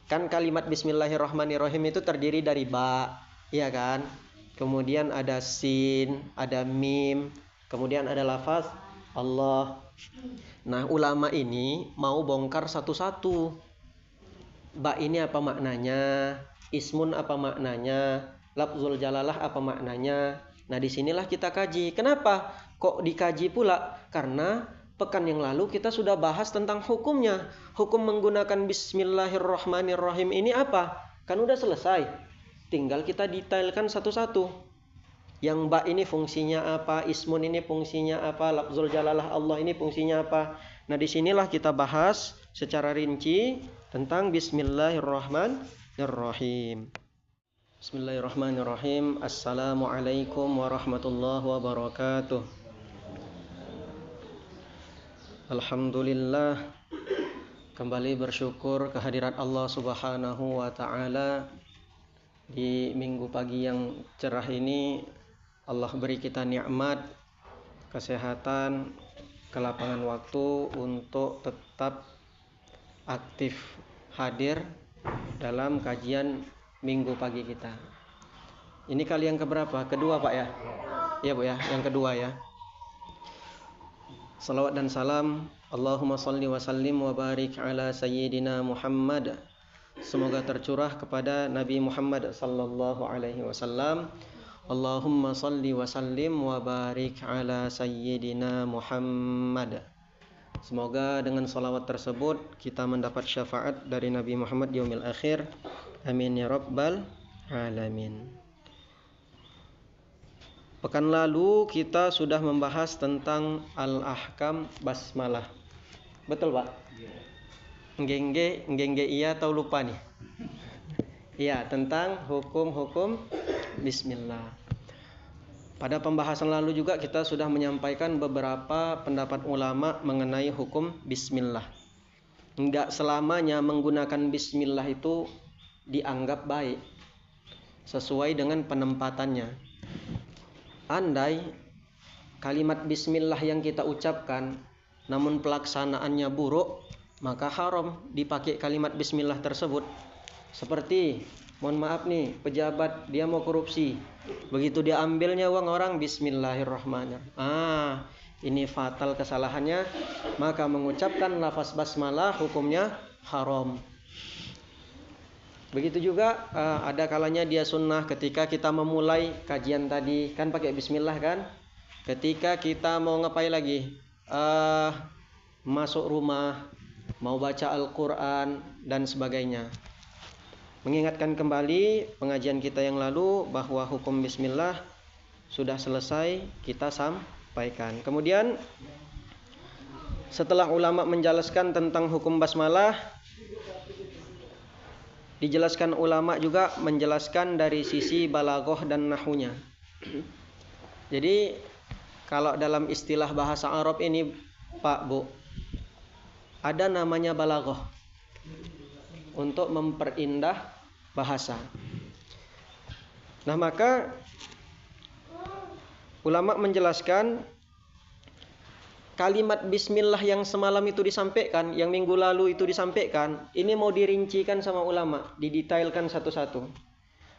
Kan kalimat bismillahirrahmanirrahim itu terdiri dari ba, iya kan? Kemudian ada sin, ada mim, kemudian ada lafaz Allah. Nah, ulama ini mau bongkar satu-satu. Ba ini apa maknanya? Ismun apa maknanya? Lafzul jalalah apa maknanya? Nah, disinilah kita kaji. Kenapa kok dikaji pula? Karena pekan yang lalu kita sudah bahas tentang hukumnya. Hukum menggunakan bismillahirrahmanirrahim ini apa? Kan udah selesai. Tinggal kita detailkan satu-satu. Yang ba ini fungsinya apa? Ismun ini fungsinya apa? Lafzul jalalah Allah ini fungsinya apa? Nah, disinilah kita bahas secara rinci tentang bismillahirrahmanirrahim. Bismillahirrahmanirrahim. Assalamualaikum warahmatullahi wabarakatuh. Alhamdulillah, kembali bersyukur kehadirat Allah Subhanahu wa taala. Di minggu pagi yang cerah ini Allah beri kita nikmat kesehatan, kelapangan waktu untuk tetap aktif hadir dalam kajian minggu pagi kita. Ini kali yang keberapa? Kedua, Pak ya? Iya, Bu ya, yang kedua ya. Salawat dan salam Allahumma salli wa sallim wa barik ala sayyidina Muhammad. Semoga tercurah kepada Nabi Muhammad sallallahu alaihi wasallam. Allahumma salli wa sallim wa barik ala sayyidina Muhammad. Semoga dengan salawat tersebut kita mendapat syafaat dari Nabi Muhammad di yaumil akhir. Amin ya rabbal alamin. Pekan lalu kita sudah membahas tentang al-ahkam basmalah. Betul, Pak? Nggengge iya atau lupa nih? Iya, tentang hukum-hukum bismillah. Pada pembahasan lalu juga kita sudah menyampaikan beberapa pendapat ulama mengenai hukum bismillah. Enggak selamanya menggunakan bismillah itu dianggap baik sesuai dengan penempatannya. Andai kalimat bismillah yang kita ucapkan namun pelaksanaannya buruk, maka haram dipakai kalimat bismillah tersebut. Seperti, mohon maaf nih, pejabat dia mau korupsi. Begitu dia ambilnya uang orang, bismillahirrahmanirrahim. Ini fatal kesalahannya, maka mengucapkan lafaz basmalah hukumnya haram. Begitu juga ada kalanya dia sunnah ketika kita memulai kajian tadi, kan pakai bismillah kan? Ketika kita mau ngapain lagi? Masuk rumah, mau baca Al-Quran dan sebagainya. Mengingatkan kembali pengajian kita yang lalu bahwa hukum bismillah sudah selesai kita sampaikan. Kemudian setelah ulama menjelaskan tentang hukum basmalah, dijelaskan ulama juga menjelaskan dari sisi balaghah dan nahwunya. Jadi kalau dalam istilah bahasa Arab ini, Pak Bu, ada namanya balaghah untuk memperindah bahasa. Nah, maka ulama menjelaskan kalimat bismillah yang semalam itu disampaikan, yang minggu lalu itu disampaikan, ini mau dirincikan sama ulama, didetailkan satu-satu.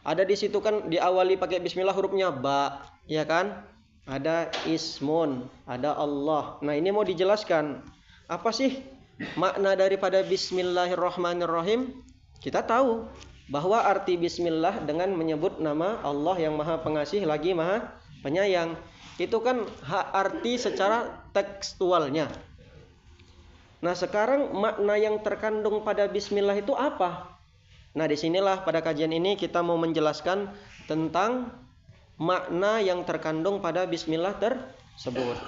Ada di situ kan diawali pakai bismillah hurufnya ba, ya kan? Ada ismun, ada Allah. Nah, ini mau dijelaskan. Apa sih makna daripada bismillahirrahmanirrahim? Kita tahu bahwa arti bismillah dengan menyebut nama Allah yang Maha Pengasih lagi Maha Penyayang. Itu kan arti secara tekstualnya. Nah, sekarang makna yang terkandung pada bismillah itu apa? Nah, disinilah pada kajian ini kita mau menjelaskan tentang makna yang terkandung pada bismillah tersebut.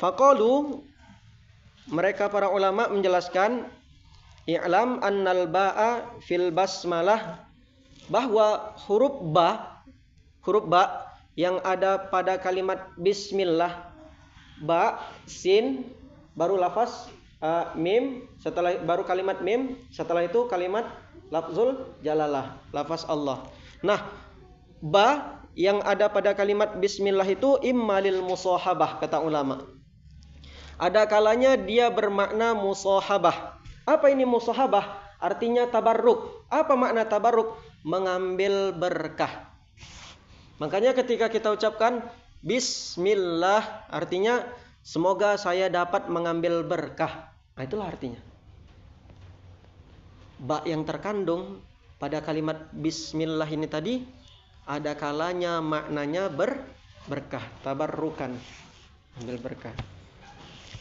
Faqalu, mereka para ulama menjelaskan, i'lam annal ba'a fil basmalah, bahwa huruf ba yang ada pada kalimat bismillah, ba, sin, baru lafaz mim, baru kalimat mim, setelah itu kalimat lafzul jalalah, lafaz Allah. Nah, ba yang ada pada kalimat bismillah itu imma lil musahabah, kata ulama. Ada kalanya dia bermakna musahabah, Apa ini musahabah? Artinya tabarruk. Apa makna tabarruk? Mengambil berkah. Makanya ketika kita ucapkan bismillah, artinya semoga saya dapat mengambil berkah. Nah, itulah artinya. Ba yang terkandung pada kalimat bismillah ini tadi, ada kalanya maknanya berkah, tabarrukan, ambil berkah.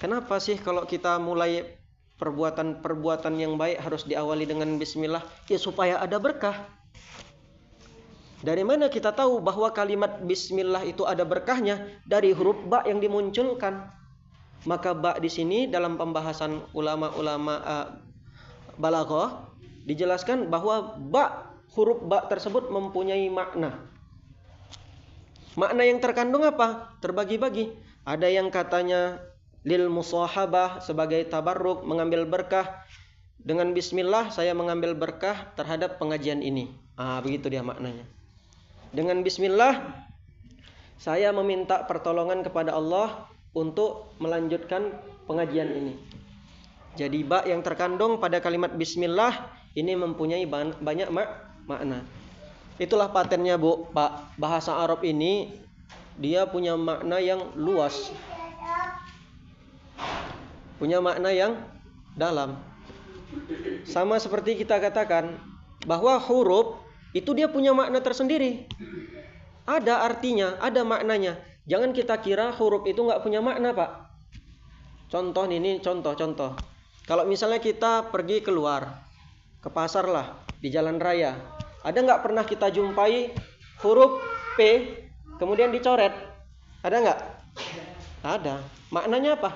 Kenapa sih kalau kita mulai perbuatan yang baik harus diawali dengan bismillah? Ya supaya ada berkah. Dari mana kita tahu bahwa kalimat bismillah itu ada berkahnya? Dari huruf ba yang dimunculkan. Maka ba di sini dalam pembahasan ulama-ulama balaghah dijelaskan bahwa huruf ba tersebut mempunyai makna. Makna yang terkandung apa? Terbagi-bagi. Ada yang katanya lil musahabah, sebagai tabarruk, mengambil berkah. Dengan bismillah saya mengambil berkah terhadap pengajian ini. Begitu dia maknanya. Dengan bismillah saya meminta pertolongan kepada Allah untuk melanjutkan pengajian ini. Jadi ba yang terkandung pada kalimat bismillah ini mempunyai banyak makna. Itulah patennya, Bu, Pak. Bahasa Arab ini dia punya makna yang luas. Punya makna yang dalam. Sama seperti kita katakan bahwa huruf itu dia punya makna tersendiri. Ada artinya, ada maknanya. Jangan kita kira huruf itu nggak punya makna, Pak. Contoh ini, contoh. Kalau misalnya kita pergi keluar, ke pasar lah, di jalan raya. Ada nggak pernah kita jumpai huruf P, kemudian dicoret? Ada nggak? Ada. Maknanya apa?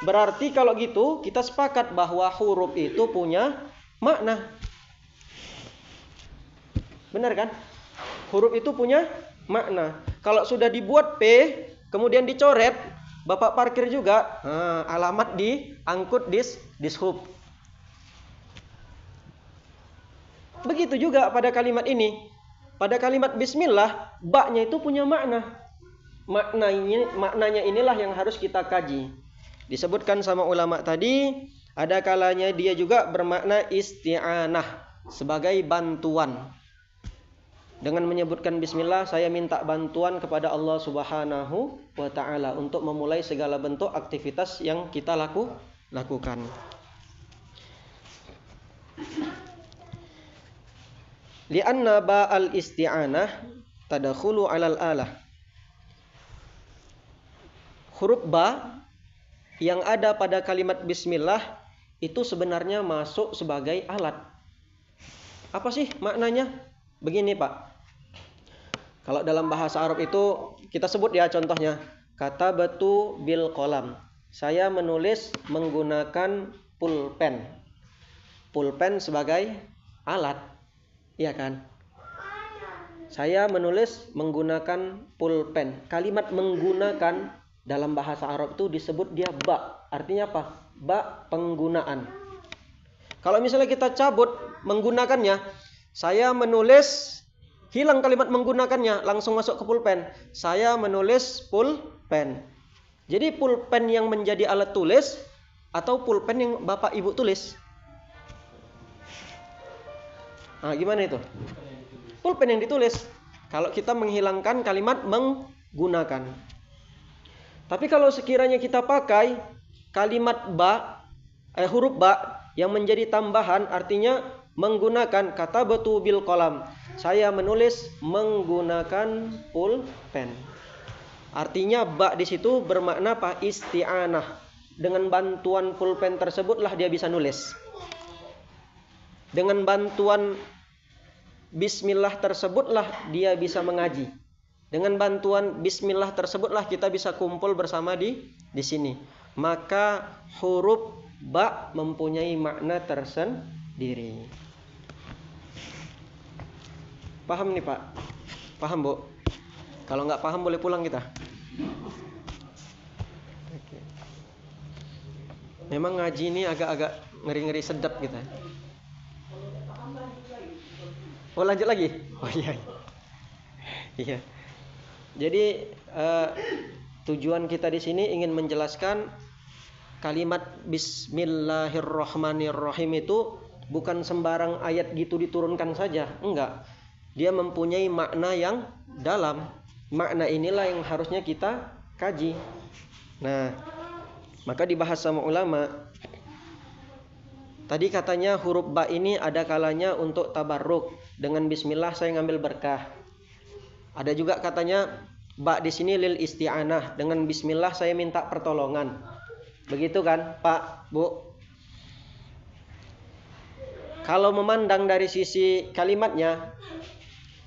Berarti kalau gitu kita sepakat bahwa huruf itu punya makna. Benar kan? Huruf itu punya makna. Kalau sudah dibuat P, kemudian dicoret, Bapak parkir juga, alamat diangkut dishub. Begitu juga pada kalimat ini. Pada kalimat bismillah, ba-nya itu punya makna. Maknanya inilah yang harus kita kaji. Disebutkan sama ulama tadi, ada kalanya dia juga bermakna isti'anah, sebagai bantuan. Dengan menyebutkan bismillah, saya minta bantuan kepada Allah Subhanahu wa ta'ala untuk memulai segala bentuk aktivitas yang kita lakukan. Li'anna ba'al isti'anah tadakhulu 'alal alah. Huruf ba yang ada pada kalimat bismillah itu sebenarnya masuk sebagai alat. Apa sih maknanya? Begini, Pak. Kalau dalam bahasa Arab itu kita sebut ya contohnya, katabatu bil qalam. Saya menulis menggunakan pulpen. Pulpen sebagai alat. Iya kan? Saya menulis menggunakan pulpen. Kalimat menggunakan dalam bahasa Arab itu disebut dia ba. Artinya apa? Ba penggunaan. Kalau misalnya kita cabut menggunakannya, saya menulis, hilang kalimat menggunakannya, langsung masuk ke pulpen. Saya menulis pulpen. Jadi pulpen yang menjadi alat tulis atau pulpen yang Bapak Ibu tulis? Gimana itu? Pulpen yang ditulis. Kalau kita menghilangkan kalimat menggunakan. Tapi kalau sekiranya kita pakai kalimat huruf ba yang menjadi tambahan, artinya menggunakan, katabatu bil qalam. Saya menulis menggunakan pulpen. Artinya ba di situ bermakna apa? Isti'anah. Dengan bantuan pulpen tersebutlah dia bisa nulis. Dengan bantuan bismillah tersebutlah dia bisa mengaji. Dengan bantuan bismillah tersebutlah kita bisa kumpul bersama di sini. Maka huruf ba mempunyai makna tersendiri. Paham nih, Pak? Paham, Bu? Kalau nggak paham boleh pulang kita. Oke. Memang ngaji ini agak-agak ngeri-ngeri sedap gitu. Oh, lanjut lagi? Oh iya. Iya. Jadi tujuan kita di sini ingin menjelaskan kalimat Bismillahirrahmanirrahim itu bukan sembarang ayat gitu diturunkan saja, enggak. Dia mempunyai makna yang dalam. Makna inilah yang harusnya kita kaji. Nah, maka dibahas sama ulama. Tadi katanya huruf ba ini ada kalanya untuk tabarruk. Dengan bismillah saya ngambil berkah. Ada juga katanya ba di sini lil isti'anah. Dengan bismillah saya minta pertolongan. Begitu kan, Pak, Bu? Kalau memandang dari sisi kalimatnya,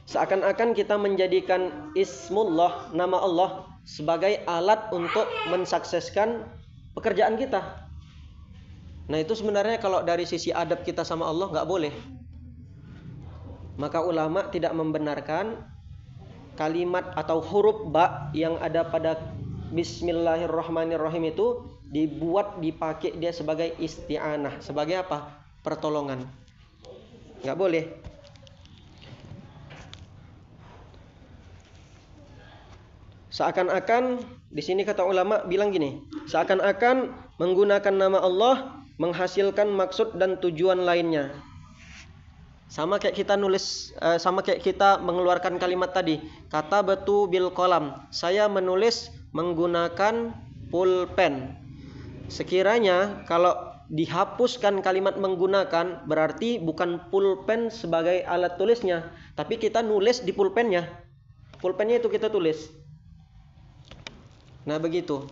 seakan-akan kita menjadikan ismullah, nama Allah, sebagai alat untuk mensukseskan pekerjaan kita. Nah, itu sebenarnya kalau dari sisi adab kita sama Allah nggak boleh. Maka ulama tidak membenarkan kalimat atau huruf ba yang ada pada Bismillahirrahmanirrahim itu dipakai dia sebagai isti'anah. Sebagai apa? Pertolongan. Nggak boleh. Seakan-akan di sini kata ulama bilang gini, seakan-akan menggunakan nama Allah menghasilkan maksud dan tujuan lainnya. Sama kayak kita nulis, sama kayak kita mengeluarkan kalimat tadi, kata batu bil qalam. Saya menulis menggunakan pulpen. Sekiranya kalau dihapuskan kalimat menggunakan, berarti bukan pulpen sebagai alat tulisnya, tapi kita nulis di pulpennya. Pulpennya itu kita tulis. Nah, begitu.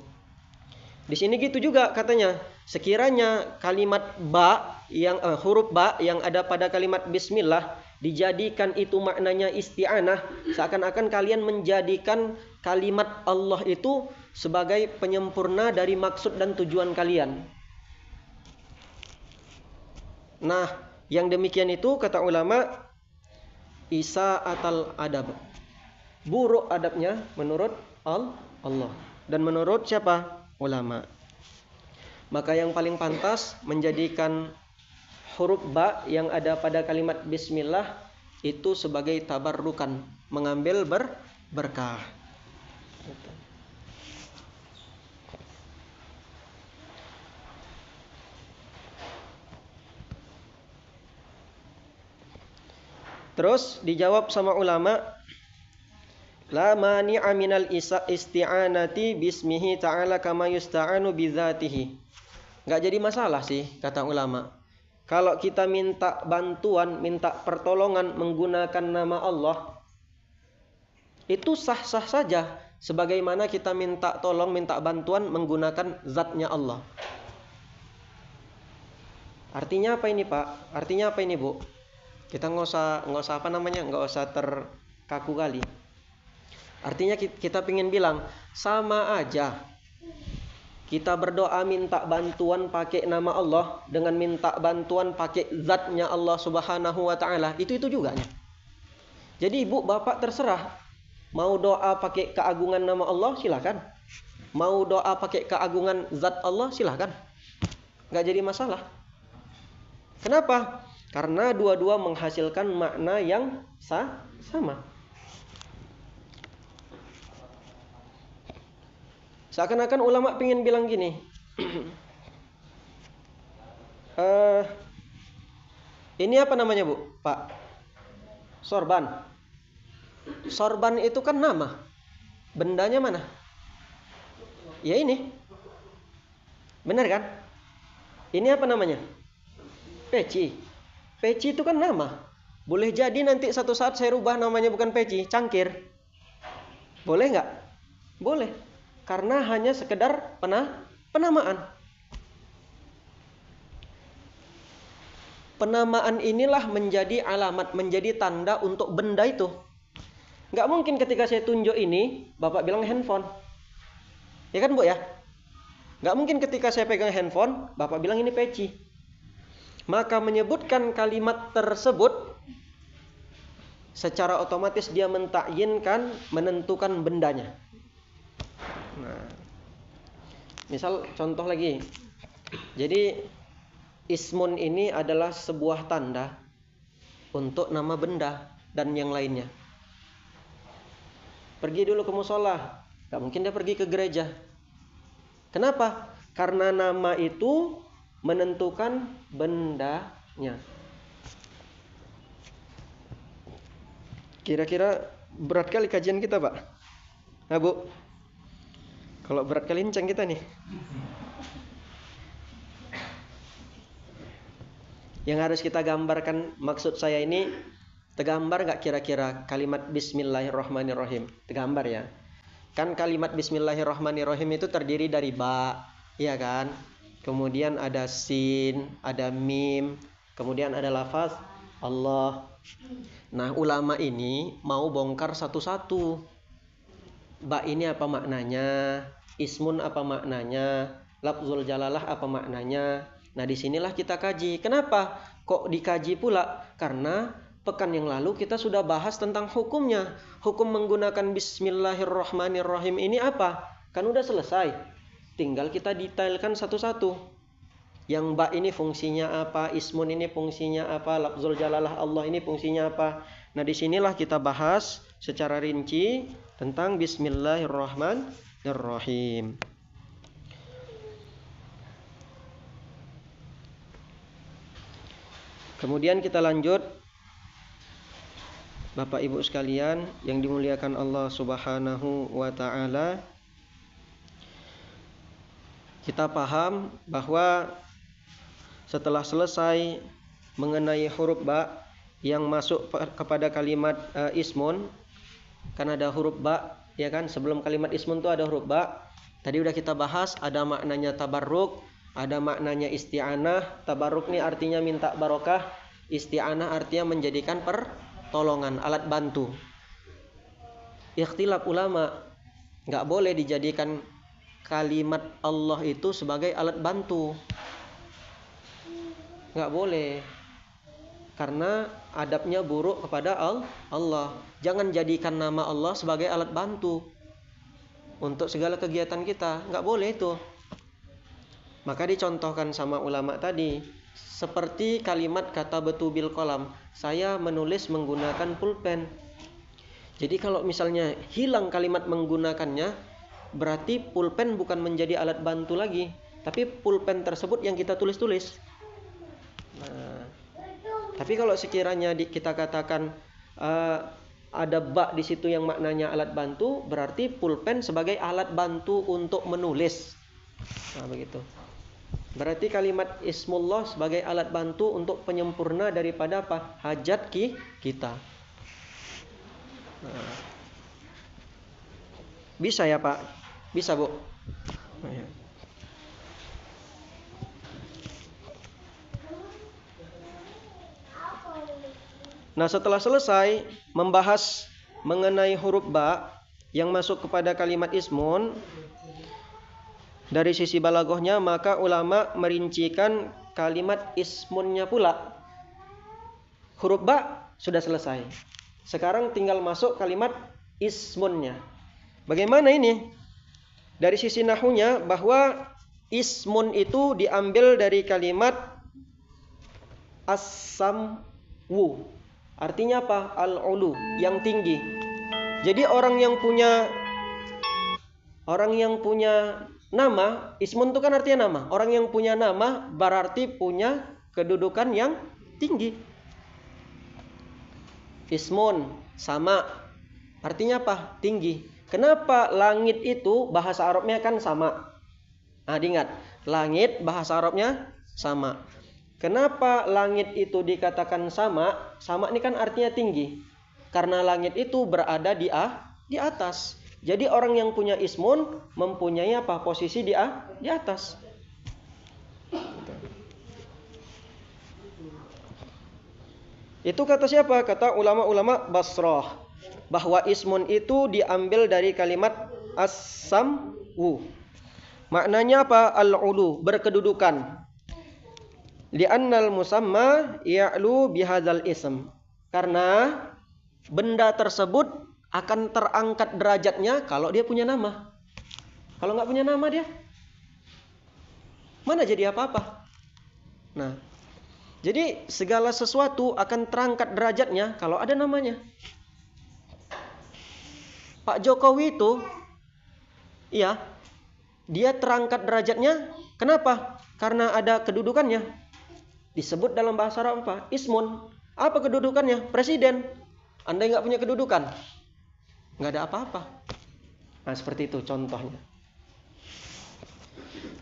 Di sini gitu juga katanya. Sekiranya kalimat ba yang huruf ba yang ada pada kalimat bismillah dijadikan itu maknanya isti'anah, seakan-akan kalian menjadikan kalimat Allah itu sebagai penyempurna dari maksud dan tujuan kalian. Nah, yang demikian itu kata ulama isa'atal adab. Buruk adabnya menurut Allah. Dan menurut siapa? Ulama. Maka yang paling pantas menjadikan huruf ba yang ada pada kalimat bismillah itu sebagai tabarrukan, mengambil berkah. Terus dijawab sama ulama, la mani'a minal isti'anati bismihi ta'ala kama yusta'anu bidzatihi. Enggak jadi masalah sih kata ulama. Kalau kita minta bantuan, minta pertolongan menggunakan nama Allah, itu sah-sah saja sebagaimana kita minta tolong, minta bantuan menggunakan zatnya Allah. Artinya apa ini, Pak? Artinya apa ini, Bu? Kita nggak usah apa namanya, nggak usah terkaku kali. Artinya kita pengen bilang sama aja. Kita berdoa minta bantuan pakai nama Allah dengan minta bantuan pakai zatnya Allah Subhanahu wa taala. Itu juga nya. Jadi Ibu, Bapak terserah. Mau doa pakai keagungan nama Allah silakan. Mau doa pakai keagungan zat Allah silakan. Enggak jadi masalah. Kenapa? Karena dua-dua menghasilkan makna yang sama. Seakan-akan ulama pengen bilang gini, ini apa namanya, Bu? Pak? Sorban. Sorban itu kan nama. Bendanya mana? Ya ini. Benar kan? Ini apa namanya? Peci. Peci itu kan nama. Boleh jadi nanti satu saat saya rubah namanya bukan peci, cangkir. Boleh nggak? Boleh. Karena hanya sekedar penamaan. Penamaan inilah menjadi alamat, menjadi tanda untuk benda itu. Nggak mungkin ketika saya tunjuk ini, Bapak bilang handphone. Ya kan, Bu ya? Nggak mungkin ketika saya pegang handphone, Bapak bilang ini peci. Maka menyebutkan kalimat tersebut secara otomatis dia mentakyinkan, menentukan bendanya. Nah, misal contoh lagi. Jadi ismun ini adalah sebuah tanda untuk nama benda dan yang lainnya. Pergi dulu ke musola, gak mungkin dia pergi ke gereja. Kenapa? Karena nama itu menentukan bendanya. Kira-kira berat kali kajian kita, Pak. Nah, Bu. Kalau berat kali incang kita nih. Yang harus kita gambarkan, maksud saya ini, tergambar gak kira-kira kalimat Bismillahirrahmanirrahim? Tergambar ya. Kan kalimat Bismillahirrahmanirrahim itu terdiri dari ba, iya kan? Kemudian ada sin, ada mim, kemudian ada lafaz Allah. Nah, ulama ini mau bongkar satu-satu. Ba ini apa maknanya? Ismun apa maknanya? Lafzul jalalah apa maknanya? Nah, disinilah kita kaji. Kenapa kok dikaji pula? Karena pekan yang lalu kita sudah bahas tentang hukumnya. Hukum menggunakan Bismillahirrahmanirrahim ini apa? Kan udah selesai. Tinggal kita detailkan satu-satu. Yang ba ini fungsinya apa? Ismun ini fungsinya apa? Lafzul jalalah Allah ini fungsinya apa? Nah, disinilah kita bahas secara rinci tentang Bismillahirrahmanirrahim. Kemudian kita lanjut, Bapak Ibu sekalian yang dimuliakan Allah Subhanahu wa taala. Kita paham bahwa setelah selesai mengenai huruf ba yang masuk kepada kalimat ismun, kan ada huruf ba, ya kan? Sebelum kalimat ismun itu ada huruf ba. Tadi udah kita bahas, ada maknanya tabarruk, ada maknanya isti'anah. Tabarruk ini artinya minta barokah, isti'anah artinya menjadikan pertolongan, alat bantu. Ikhtilaf ulama, nggak boleh dijadikan kalimat Allah itu sebagai alat bantu. Nggak boleh. Karena adabnya buruk kepada Allah. Jangan jadikan nama Allah sebagai alat bantu untuk segala kegiatan kita. Nggak boleh itu. Maka dicontohkan sama ulama tadi, seperti kalimat kata betu bil qalam, saya menulis menggunakan pulpen. Jadi kalau misalnya hilang kalimat menggunakannya, berarti pulpen bukan menjadi alat bantu lagi, tapi pulpen tersebut yang kita tulis-tulis. Nah, tapi kalau sekiranya kita katakan ada ba di situ yang maknanya alat bantu, berarti pulpen sebagai alat bantu untuk menulis. Nah, begitu. Berarti kalimat ismullah sebagai alat bantu untuk penyempurna daripada apa? Hajat kita. Nah. Bisa ya, Pak? Bisa, Bu? Nah, setelah selesai membahas mengenai huruf ba yang masuk kepada kalimat ismun, dari sisi balaghahnya, maka ulama merincikan kalimat ismunnya pula. Huruf ba sudah selesai. Sekarang tinggal masuk kalimat ismunnya. Bagaimana ini? Dari sisi nahwunya, bahwa ismun itu diambil dari kalimat as-samwu. Artinya apa? Al-ulu, yang tinggi. Jadi orang yang punya nama, ismun itu kan artinya nama. Orang yang punya nama berarti punya kedudukan yang tinggi. Ismun, sama. Artinya apa? Tinggi. Kenapa langit itu bahasa Arabnya kan sama? Nah, diingat. Langit bahasa Arabnya sama. Kenapa langit itu dikatakan sama? Sama ini kan artinya tinggi. Karena langit itu berada di atas. Jadi orang yang punya ismun mempunyai apa? Posisi di atas. Itu kata siapa? Kata ulama-ulama Basrah, bahwa ismun itu diambil dari kalimat as-sam'u. Maknanya apa? Al-ulu, berkedudukan. Li'annal musamma ya'lu bihadzal ism. Karena benda tersebut akan terangkat derajatnya kalau dia punya nama. Kalau nggak punya nama dia, mana jadi apa-apa. Nah, jadi segala sesuatu akan terangkat derajatnya kalau ada namanya. Pak Jokowi itu, iya, dia terangkat derajatnya Kenapa? Karena ada kedudukannya. Disebut dalam bahasa Arab apa? Ismun. Apa kedudukannya? Presiden. Andai nggak punya kedudukan, nggak ada apa-apa. Nah, seperti itu contohnya.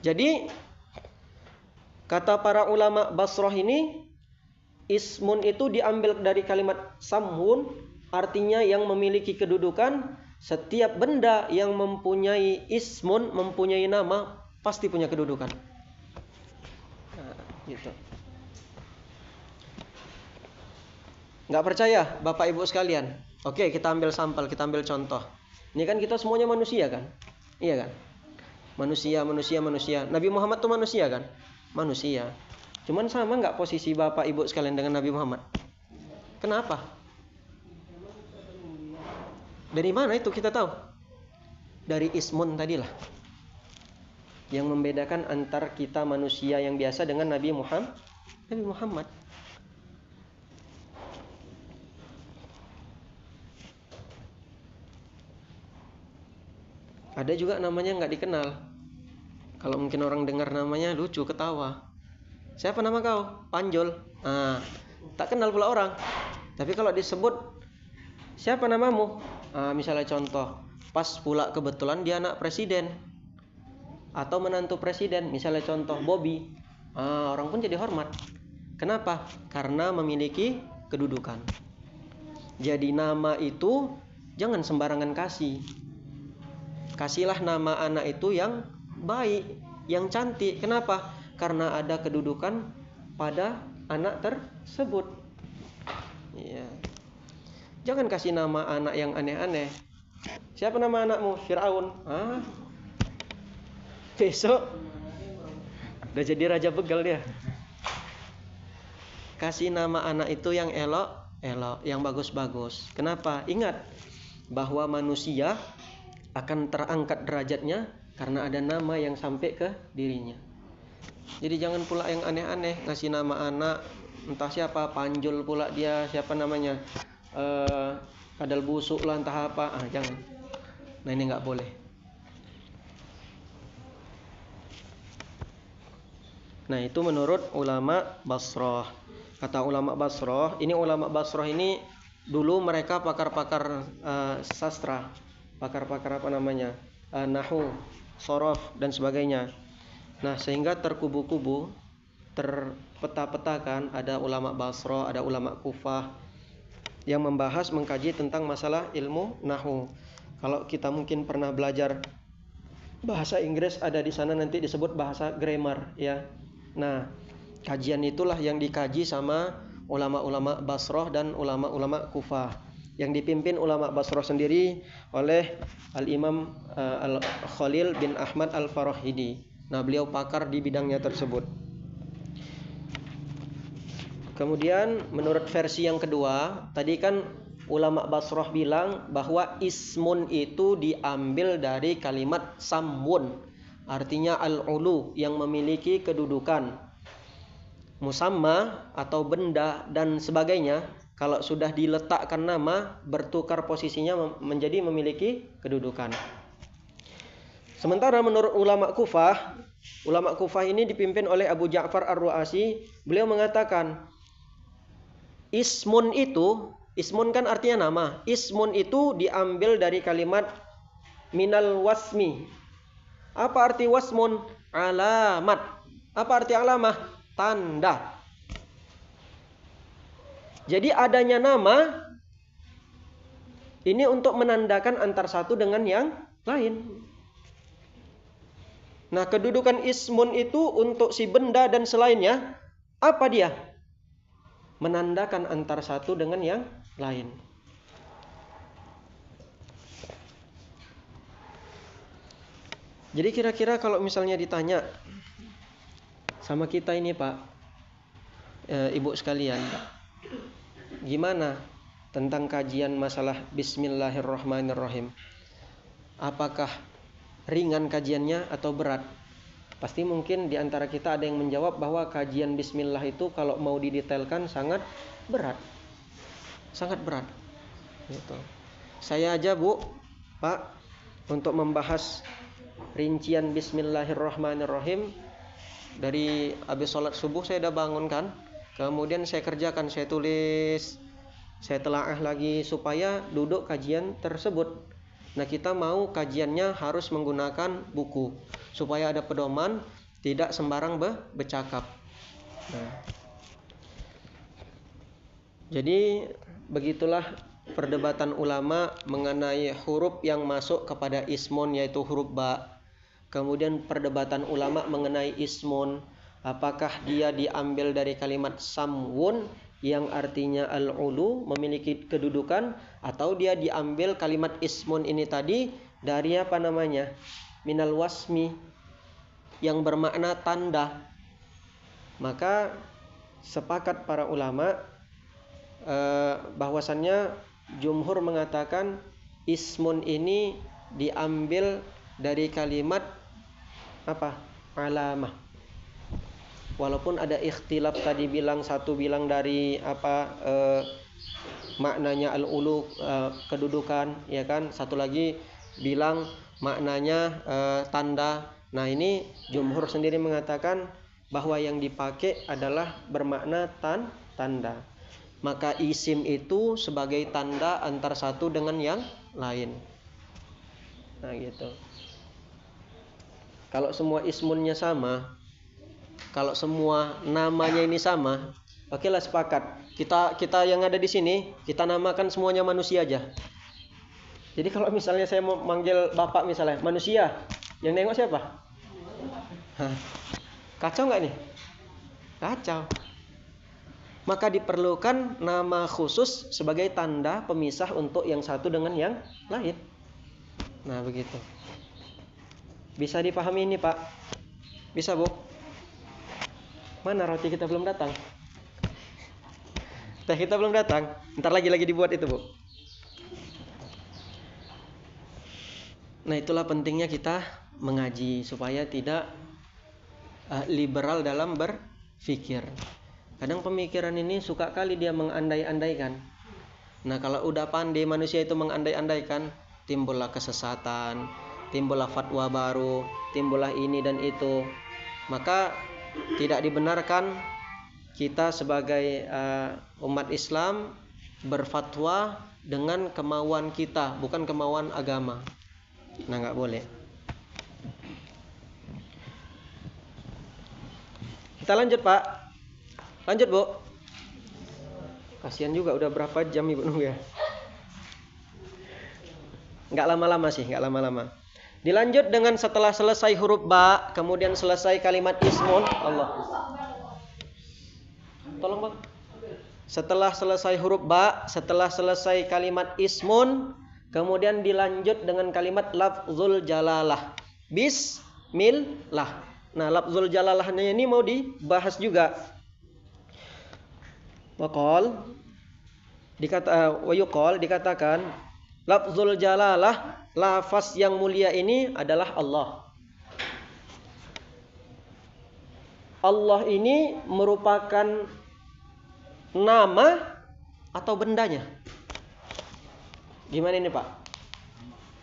Jadi kata para ulama Basrah ini, ismun itu diambil dari kalimat samhun, artinya yang memiliki kedudukan. Setiap benda yang mempunyai ismun, mempunyai nama, pasti punya kedudukan. Nah, gitu. Nggak percaya Bapak Ibu sekalian? Oke, kita ambil sampel, kita ambil contoh. Ini kan kita semuanya manusia kan? Iya kan? Manusia. Nabi Muhammad tuh manusia kan? Manusia. Cuman sama nggak posisi Bapak Ibu sekalian dengan Nabi Muhammad? Kenapa? Dari mana itu kita tahu? Dari ismun tadilah. Yang membedakan antar kita manusia yang biasa dengan Nabi Muhammad. Ada juga namanya nggak dikenal. Kalau mungkin orang dengar namanya lucu, ketawa. Siapa nama kau? Panjol. Tak kenal pula orang. Tapi kalau disebut, siapa namamu? Misalnya contoh, pas pula kebetulan dia anak presiden atau menantu presiden. Misalnya contoh Bobby. Orang pun jadi hormat. Kenapa? Karena memiliki kedudukan. Jadi nama itu jangan sembarangan kasih. Kasihlah nama anak itu yang baik, yang cantik. Kenapa? Karena ada kedudukan pada anak tersebut. Ya. Jangan kasih nama anak yang aneh-aneh. Siapa nama anakmu? Fir'aun. Besok udah jadi raja begal dia. Kasih nama anak itu yang elok, yang bagus-bagus. Kenapa? Ingat bahwa manusia akan terangkat derajatnya karena ada nama yang sampai ke dirinya. Jadi jangan pula yang aneh-aneh ngasih nama anak entah siapa, Panjol pula dia, siapa namanya, kadal busuk lah entah apa. Jangan. Nah, ini nggak boleh. Nah, itu menurut ulama Basrah. Kata ulama Basrah, ulama Basrah ini dulu mereka pakar-pakar sastra. Pakar-pakar nahwu, sorof dan sebagainya. Nah, sehingga terkubu-kubu, terpeta-petakan, ada ulama Basrah, ada ulama Kufah yang mengkaji tentang masalah ilmu nahwu. Kalau kita mungkin pernah belajar bahasa Inggris, ada di sana nanti disebut bahasa grammar, ya. Nah, kajian itulah yang dikaji sama ulama-ulama Basrah dan ulama-ulama Kufah, yang dipimpin ulama Basrah sendiri oleh Al-Imam Al-Khalil bin Ahmad Al-Farahidi. Nah, beliau pakar di bidangnya tersebut. Kemudian menurut versi yang kedua, tadi kan ulama Basrah bilang bahwa ismun itu diambil dari kalimat samun, artinya al-ulu, yang memiliki kedudukan. Musamma atau benda dan sebagainya, kalau sudah diletakkan nama, bertukar posisinya menjadi memiliki kedudukan. Sementara menurut ulama Kufah ini dipimpin oleh Abu Ja'far Ar-Ru'asi. Beliau mengatakan, ismun kan artinya nama. Ismun itu diambil dari kalimat minal wasmi. Apa arti wasmun? Alamat. Apa arti alamah? Tanda. Jadi adanya nama ini untuk menandakan antar satu dengan yang lain. Nah, kedudukan ismun itu untuk si benda dan selainnya, apa dia? Menandakan antar satu dengan yang lain. Jadi kira-kira kalau misalnya ditanya sama kita ini, Pak, Ibu sekalian, gimana tentang kajian masalah Bismillahirrahmanirrahim? Apakah ringan kajiannya atau berat? Pasti mungkin di antara kita ada yang menjawab bahwa kajian Bismillah itu kalau mau didetailkan sangat berat. Sangat berat. Gitu. Saya aja, Bu, Pak, untuk membahas rincian Bismillahirrahmanirrahim Dari habis sholat subuh saya udah bangun kan. Kemudian saya kerjakan, saya tulis, saya telaah lagi supaya duduk kajian tersebut. Nah, kita mau kajiannya harus menggunakan buku supaya ada pedoman, tidak sembarang bercakap. Nah, jadi begitulah perdebatan ulama mengenai huruf yang masuk kepada ismun, yaitu huruf ba. Kemudian perdebatan ulama mengenai ismun, apakah dia diambil dari kalimat samwun yang artinya al-ulu, memiliki kedudukan, atau dia diambil kalimat ismun ini tadi dari apa namanya? Minal wasmi, yang bermakna tanda. Maka sepakat para ulama bahwasannya jumhur mengatakan ismun ini diambil dari kalimat apa? Alamah. Walaupun ada ikhtilaf tadi, satu bilang dari apa maknanya al-ulu, kedudukan, ya kan? Satu lagi bilang maknanya tanda. Nah, ini jumhur sendiri mengatakan bahwa yang dipakai adalah bermakna tanda. Maka isim itu sebagai tanda antar satu dengan yang lain. Nah, gitu. Kalau semua ismunnya sama, kalau semua namanya ini sama, oke lah, sepakat. Kita yang ada di sini, kita namakan semuanya manusia aja. Jadi kalau misalnya saya mau manggil bapak misalnya manusia, yang nengok siapa? Hah. Kacau nggak nih? Kacau. Maka diperlukan nama khusus sebagai tanda pemisah untuk yang satu dengan yang lain. Nah, begitu. Bisa dipahami ini, Pak? Bisa, Bu? Mana roti kita belum datang? Teh kita belum datang. Ntar lagi dibuat itu, Bu. Nah, itulah pentingnya kita mengaji supaya tidak liberal dalam berpikir. Kadang pemikiran ini suka kali dia mengandai-andaikan. Nah, kalau udah pandai manusia itu mengandai-andaikan, timbullah kesesatan, timbullah fatwa baru, timbullah ini dan itu. Maka tidak dibenarkan kita sebagai umat Islam berfatwa dengan kemauan kita, bukan kemauan agama. Nah, nggak boleh. Kita lanjut, Pak. Lanjut, Bu. Kasihan juga udah berapa jam Ibu nunggu ya. Nggak lama-lama. Dilanjut dengan setelah selesai huruf ba, kemudian selesai kalimat ismun. Allah. Tolong, Bang. Setelah selesai huruf ba, setelah selesai kalimat ismun, kemudian dilanjut dengan kalimat lafzul jalalah. Bismillah. Nah, lafzul jalalahnya ini mau dibahas juga. Dikatakan lafzul jalalah, lafaz yang mulia ini adalah Allah. Allah ini merupakan nama atau bendanya? Gimana ini, Pak?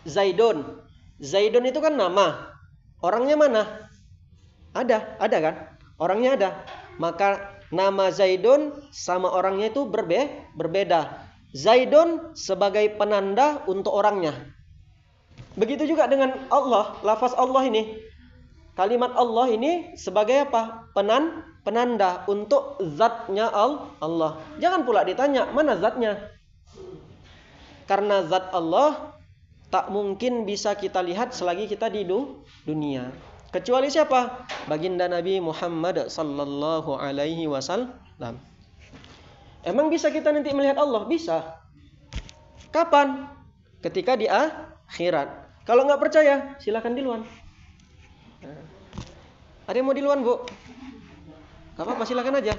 Zaidun. Zaidun itu kan nama. Orangnya mana? Ada kan? Orangnya ada. Maka nama Zaidun sama orangnya itu berbeda. Zaidun sebagai penanda untuk orangnya. Begitu juga dengan Allah, lafaz Allah ini. Kalimat Allah ini sebagai apa? Penanda untuk zatnya Allah. Jangan pula ditanya, mana zatnya? Karena zat Allah tak mungkin bisa kita lihat selagi kita di dunia. Kecuali siapa? Baginda Nabi Muhammad sallallahu alaihi wasallam. Emang bisa kita nanti melihat Allah? Bisa. Kapan? Ketika di akhirat. Kalau nggak percaya, silakan duluan. Ada yang mau duluan, Bu? Gak apa-apa, silakan aja.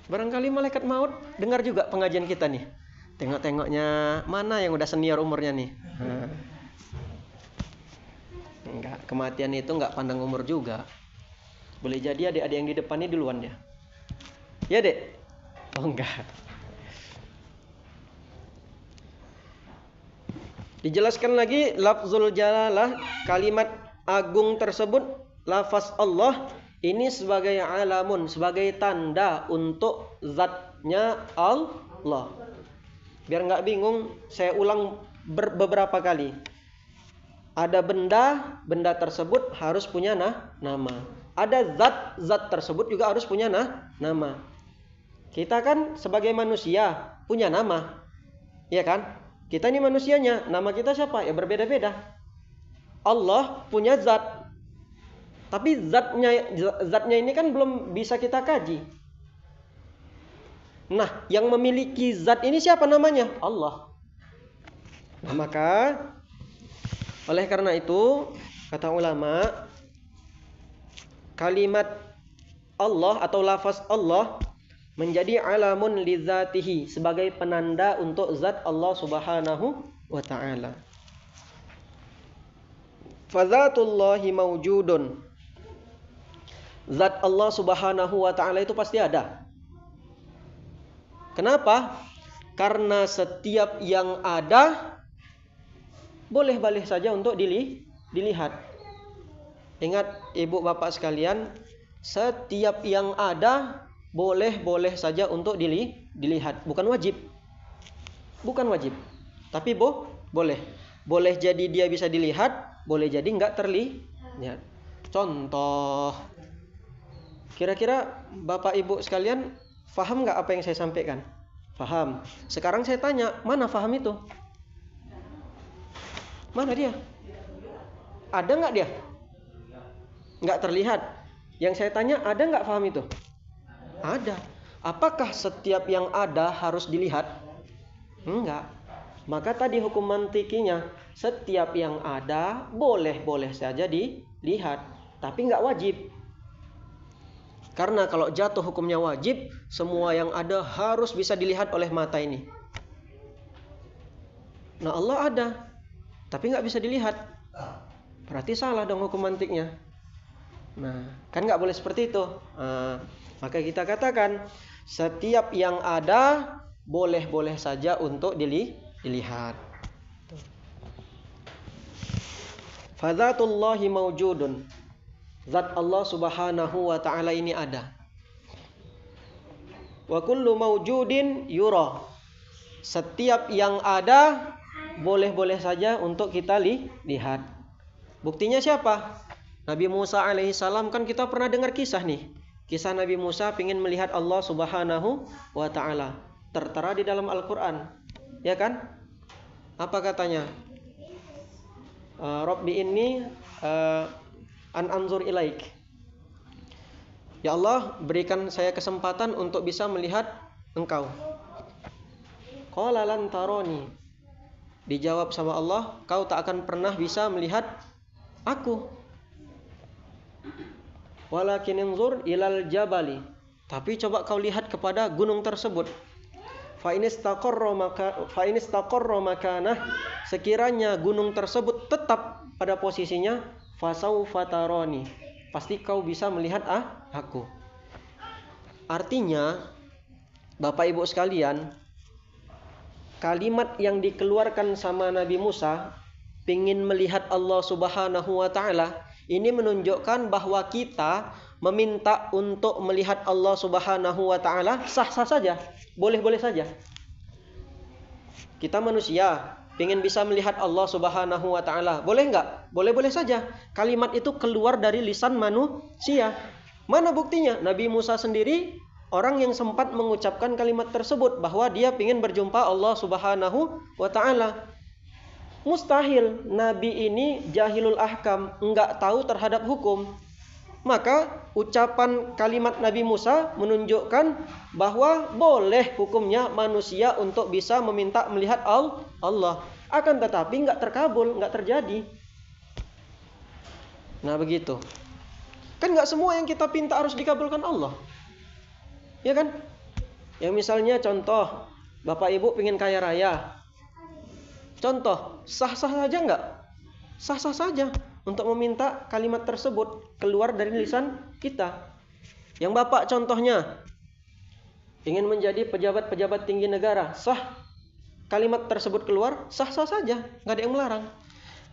Barangkali malaikat maut dengar juga pengajian kita nih. Tengok-tengoknya mana yang udah senior umurnya nih. Enggak, kematian itu enggak pandang umur juga. Boleh jadi adik-adik yang di depan ini duluan dia. Ya, Dek? Oh, enggak. Dijelaskan lagi lafzul jalalah, kalimat agung tersebut, lafaz Allah ini sebagai alamun, sebagai tanda untuk zatnya Allah. Biar nggak bingung, saya ulang beberapa kali. Ada benda tersebut harus punya nama. Ada zat tersebut juga harus punya nama. Kita kan sebagai manusia punya nama, ya kan? Kita ini manusianya, nama kita siapa? Ya berbeda-beda. Allah punya zat, tapi zatnya ini kan belum bisa kita kaji. Nah, yang memiliki zat ini siapa namanya? Allah. Nah, maka oleh karena itu, kata ulama, kalimat Allah atau lafaz Allah menjadi alamun li zatihi, sebagai penanda untuk zat Allah Subhanahu wa ta'ala. Fadzatullahi mawjudun. Zat Allah Subhanahu wa ta'ala itu pasti ada. Kenapa? Karena setiap yang ada boleh-boleh saja untuk dilihat. Ingat ibu bapak sekalian, setiap yang ada boleh-boleh saja untuk dilihat. Bukan wajib. Tapi boleh. Boleh jadi dia bisa dilihat, boleh jadi enggak terlihat. Contoh, kira-kira bapak ibu sekalian faham enggak apa yang saya sampaikan? Faham. Sekarang saya tanya, mana faham itu? Mana dia? Ada enggak dia? Enggak terlihat. Yang saya tanya, ada enggak faham itu? Ada. Apakah setiap yang ada harus dilihat? Enggak. Maka tadi hukum mantikinya, setiap yang ada boleh-boleh saja dilihat, tapi enggak wajib. Karena kalau jatuh hukumnya wajib, semua yang ada harus bisa dilihat oleh mata ini. Nah, Allah ada, tapi enggak bisa dilihat. Berarti salah dong hukum mantiknya. Nah, kan enggak boleh seperti itu. Maka kita katakan setiap yang ada boleh-boleh saja untuk dilihat. Fadzatullahi mawjudun. Zat Allah Subhanahu wa ta'ala ini ada. Wa kullu mawjudin yura. Setiap yang ada boleh-boleh saja untuk kita lihat. Buktinya siapa? Nabi Musa alaihissalam, kan kita pernah dengar kisah nih. Kisah Nabi Musa ingin melihat Allah Subhanahu wa ta'ala. Tertera di dalam Al-Quran. Ya kan? Apa katanya? Rabbi inni an anzur ilaik. Ya Allah, berikan saya kesempatan untuk bisa melihat engkau. Qala lan tarani. Dijawab sama Allah, kau tak akan pernah bisa melihat aku. Walakin inzur ilal jabali. Tapi coba kau lihat kepada gunung tersebut. Fa in istaqarra makanah, sekiranya gunung tersebut tetap pada posisinya, fasaufa tarani, pasti kau bisa melihat aku. Artinya, Bapak Ibu sekalian, kalimat yang dikeluarkan sama Nabi Musa, pingin melihat Allah Subhanahu wa ta'ala, ini menunjukkan bahwa kita meminta untuk melihat Allah Subhanahu wa ta'ala sah-sah saja, boleh-boleh saja. Kita manusia ingin bisa melihat Allah Subhanahu wa ta'ala, boleh enggak? Boleh-boleh saja. Kalimat itu keluar dari lisan manusia. Mana buktinya? Nabi Musa sendiri orang yang sempat mengucapkan kalimat tersebut, bahwa dia ingin berjumpa Allah Subhanahu wa ta'ala. Mustahil Nabi ini jahilul ahkam, enggak tahu terhadap hukum. Maka ucapan kalimat Nabi Musa menunjukkan bahwa boleh hukumnya manusia untuk bisa meminta melihat Allah. Akan tetapi enggak terkabul, enggak terjadi. Nah begitu. Kan enggak semua yang kita pinta harus dikabulkan Allah. Ya kan? Yang misalnya contoh, Bapak Ibu pengen kaya raya. Contoh, sah-sah saja enggak? Sah-sah saja untuk meminta kalimat tersebut keluar dari lisan kita. Yang Bapak contohnya ingin menjadi pejabat-pejabat tinggi negara, sah kalimat tersebut keluar, sah-sah saja, enggak ada yang melarang.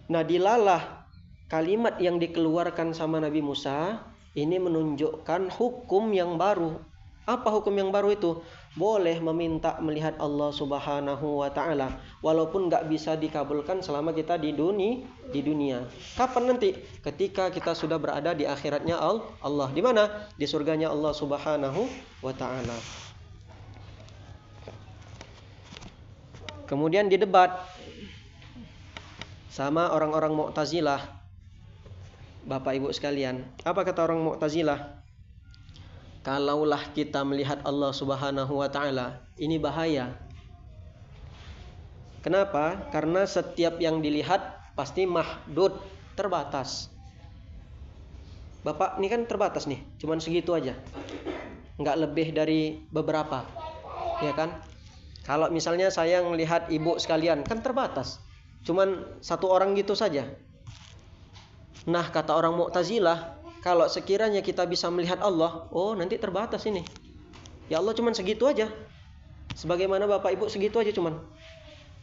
Nah, dilalah kalimat yang dikeluarkan sama Nabi Musa ini menunjukkan hukum yang baru. Apa hukum yang baru itu? Boleh meminta melihat Allah Subhanahu wa ta'ala, walaupun gak bisa dikabulkan selama kita di dunia. Kapan nanti? Ketika kita sudah berada di akhiratnya Allah. Di mana? Di surganya Allah Subhanahu wa ta'ala. Kemudian didebat sama orang-orang Mu'tazilah. Bapak Ibu sekalian, apa kata orang Mu'tazilah? Kalaulah kita melihat Allah Subhanahu wa ta'ala, ini bahaya. Kenapa? Karena setiap yang dilihat pasti mahdud, terbatas. Bapak ini kan terbatas nih, cuman segitu aja. Nggak lebih dari beberapa, ya kan? Kalau misalnya saya melihat ibu sekalian, kan terbatas. Cuman satu orang gitu saja. Nah, kata orang Mu'tazilah, kalau sekiranya kita bisa melihat Allah, oh nanti terbatas ini. Ya Allah cuman segitu aja. Sebagaimana Bapak Ibu segitu aja cuman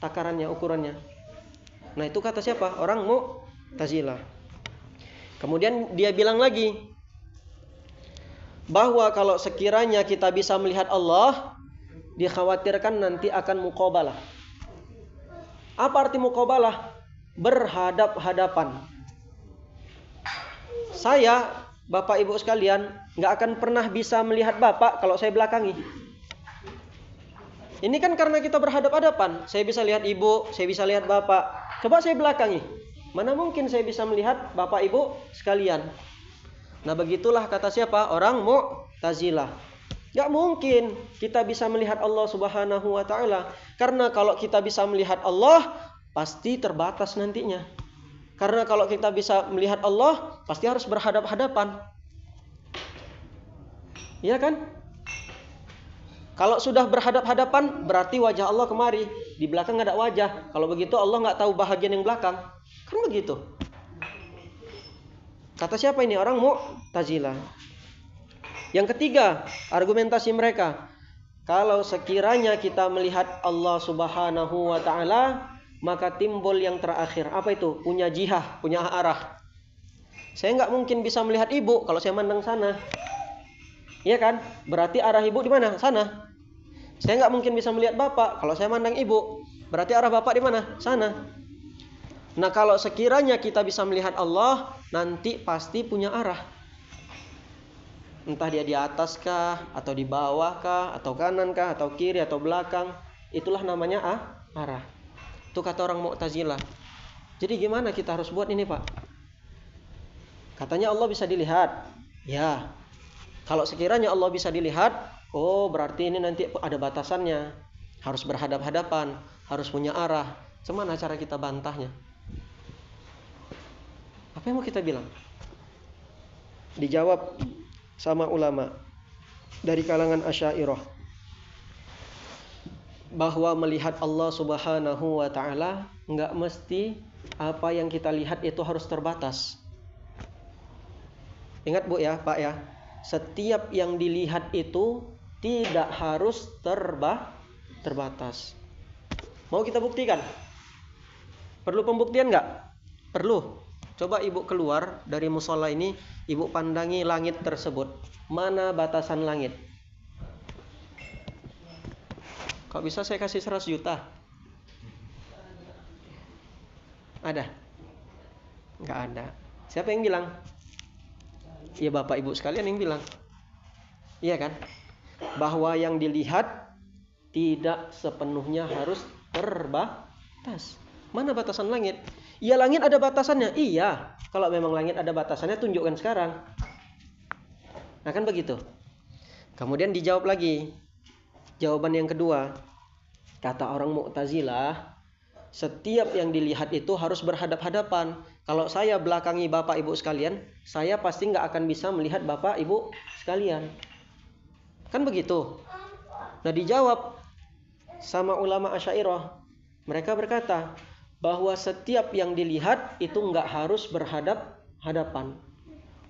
takarannya, ukurannya. Nah, itu kata siapa? Orang Mu'tazilah. Kemudian dia bilang lagi bahwa kalau sekiranya kita bisa melihat Allah, dikhawatirkan nanti akan muqabalah. Apa arti muqabalah? Berhadap-hadapan. Saya, Bapak Ibu sekalian, gak akan pernah bisa melihat Bapak kalau saya belakangi. Ini kan karena kita berhadap-hadapan. Saya bisa lihat Ibu, saya bisa lihat Bapak. Coba saya belakangi. Mana mungkin saya bisa melihat Bapak Ibu sekalian. Nah, begitulah kata siapa? Orang Mu'tazilah. Gak mungkin kita bisa melihat Allah Subhanahu wa ta'ala. Karena kalau kita bisa melihat Allah, pasti terbatas nantinya. Karena kalau kita bisa melihat Allah, pasti harus berhadap-hadapan. Iya kan? Kalau sudah berhadap-hadapan, berarti wajah Allah kemari. Di belakang nggak ada wajah. Kalau begitu Allah nggak tahu bahagian yang belakang. Kan begitu. Kata siapa ini? Orang Mu'tazilah. Yang ketiga, argumentasi mereka. Kalau sekiranya kita melihat Allah Subhanahu wa ta'ala, maka timbul yang terakhir. Apa itu? Punya jihah, punya arah. Saya nggak mungkin bisa melihat ibu kalau saya mandang sana. Iya kan? Berarti arah ibu di mana? Sana. Saya nggak mungkin bisa melihat bapak kalau saya mandang ibu. Berarti arah bapak di mana? Sana. Nah, kalau sekiranya kita bisa melihat Allah, nanti pasti punya arah. Entah dia di atas kah, atau di bawah kah, atau kanan kah, atau kiri, atau belakang. Itulah namanya arah. Itu kata orang Mu'tazilah. Jadi gimana kita harus buat ini, Pak? Katanya Allah bisa dilihat. Ya. Kalau sekiranya Allah bisa dilihat, oh berarti ini nanti ada batasannya. Harus berhadap-hadapan, harus punya arah. Gimana cara kita bantahnya? Apa yang mau kita bilang? Dijawab sama ulama dari kalangan Asy'ariyah. Bahwa melihat Allah Subhanahu wa ta'ala enggak mesti apa yang kita lihat itu harus terbatas. Ingat Bu ya, Pak ya. Setiap yang dilihat itu tidak harus terbatas. Mau kita buktikan? Perlu pembuktian enggak? Perlu. Coba Ibu keluar dari musola ini, Ibu pandangi langit tersebut. Mana batasan langit? Kok bisa saya kasih 100 juta? Ada? Enggak ada. Siapa yang bilang? Ya Bapak Ibu sekalian yang bilang. Iya kan? Bahwa yang dilihat tidak sepenuhnya harus terbatas. Mana batasan langit? Ya langit ada batasannya. Iya. Kalau memang langit ada batasannya, tunjukkan sekarang. Nah kan begitu. Kemudian dijawab lagi. Jawaban yang kedua, kata orang Mu'tazilah, setiap yang dilihat itu harus berhadap-hadapan. Kalau saya belakangi Bapak Ibu sekalian, saya pasti nggak akan bisa melihat Bapak Ibu sekalian. Kan begitu. Nah dijawab sama ulama Asy'ariyah. Mereka berkata bahwa setiap yang dilihat itu nggak harus berhadap-hadapan.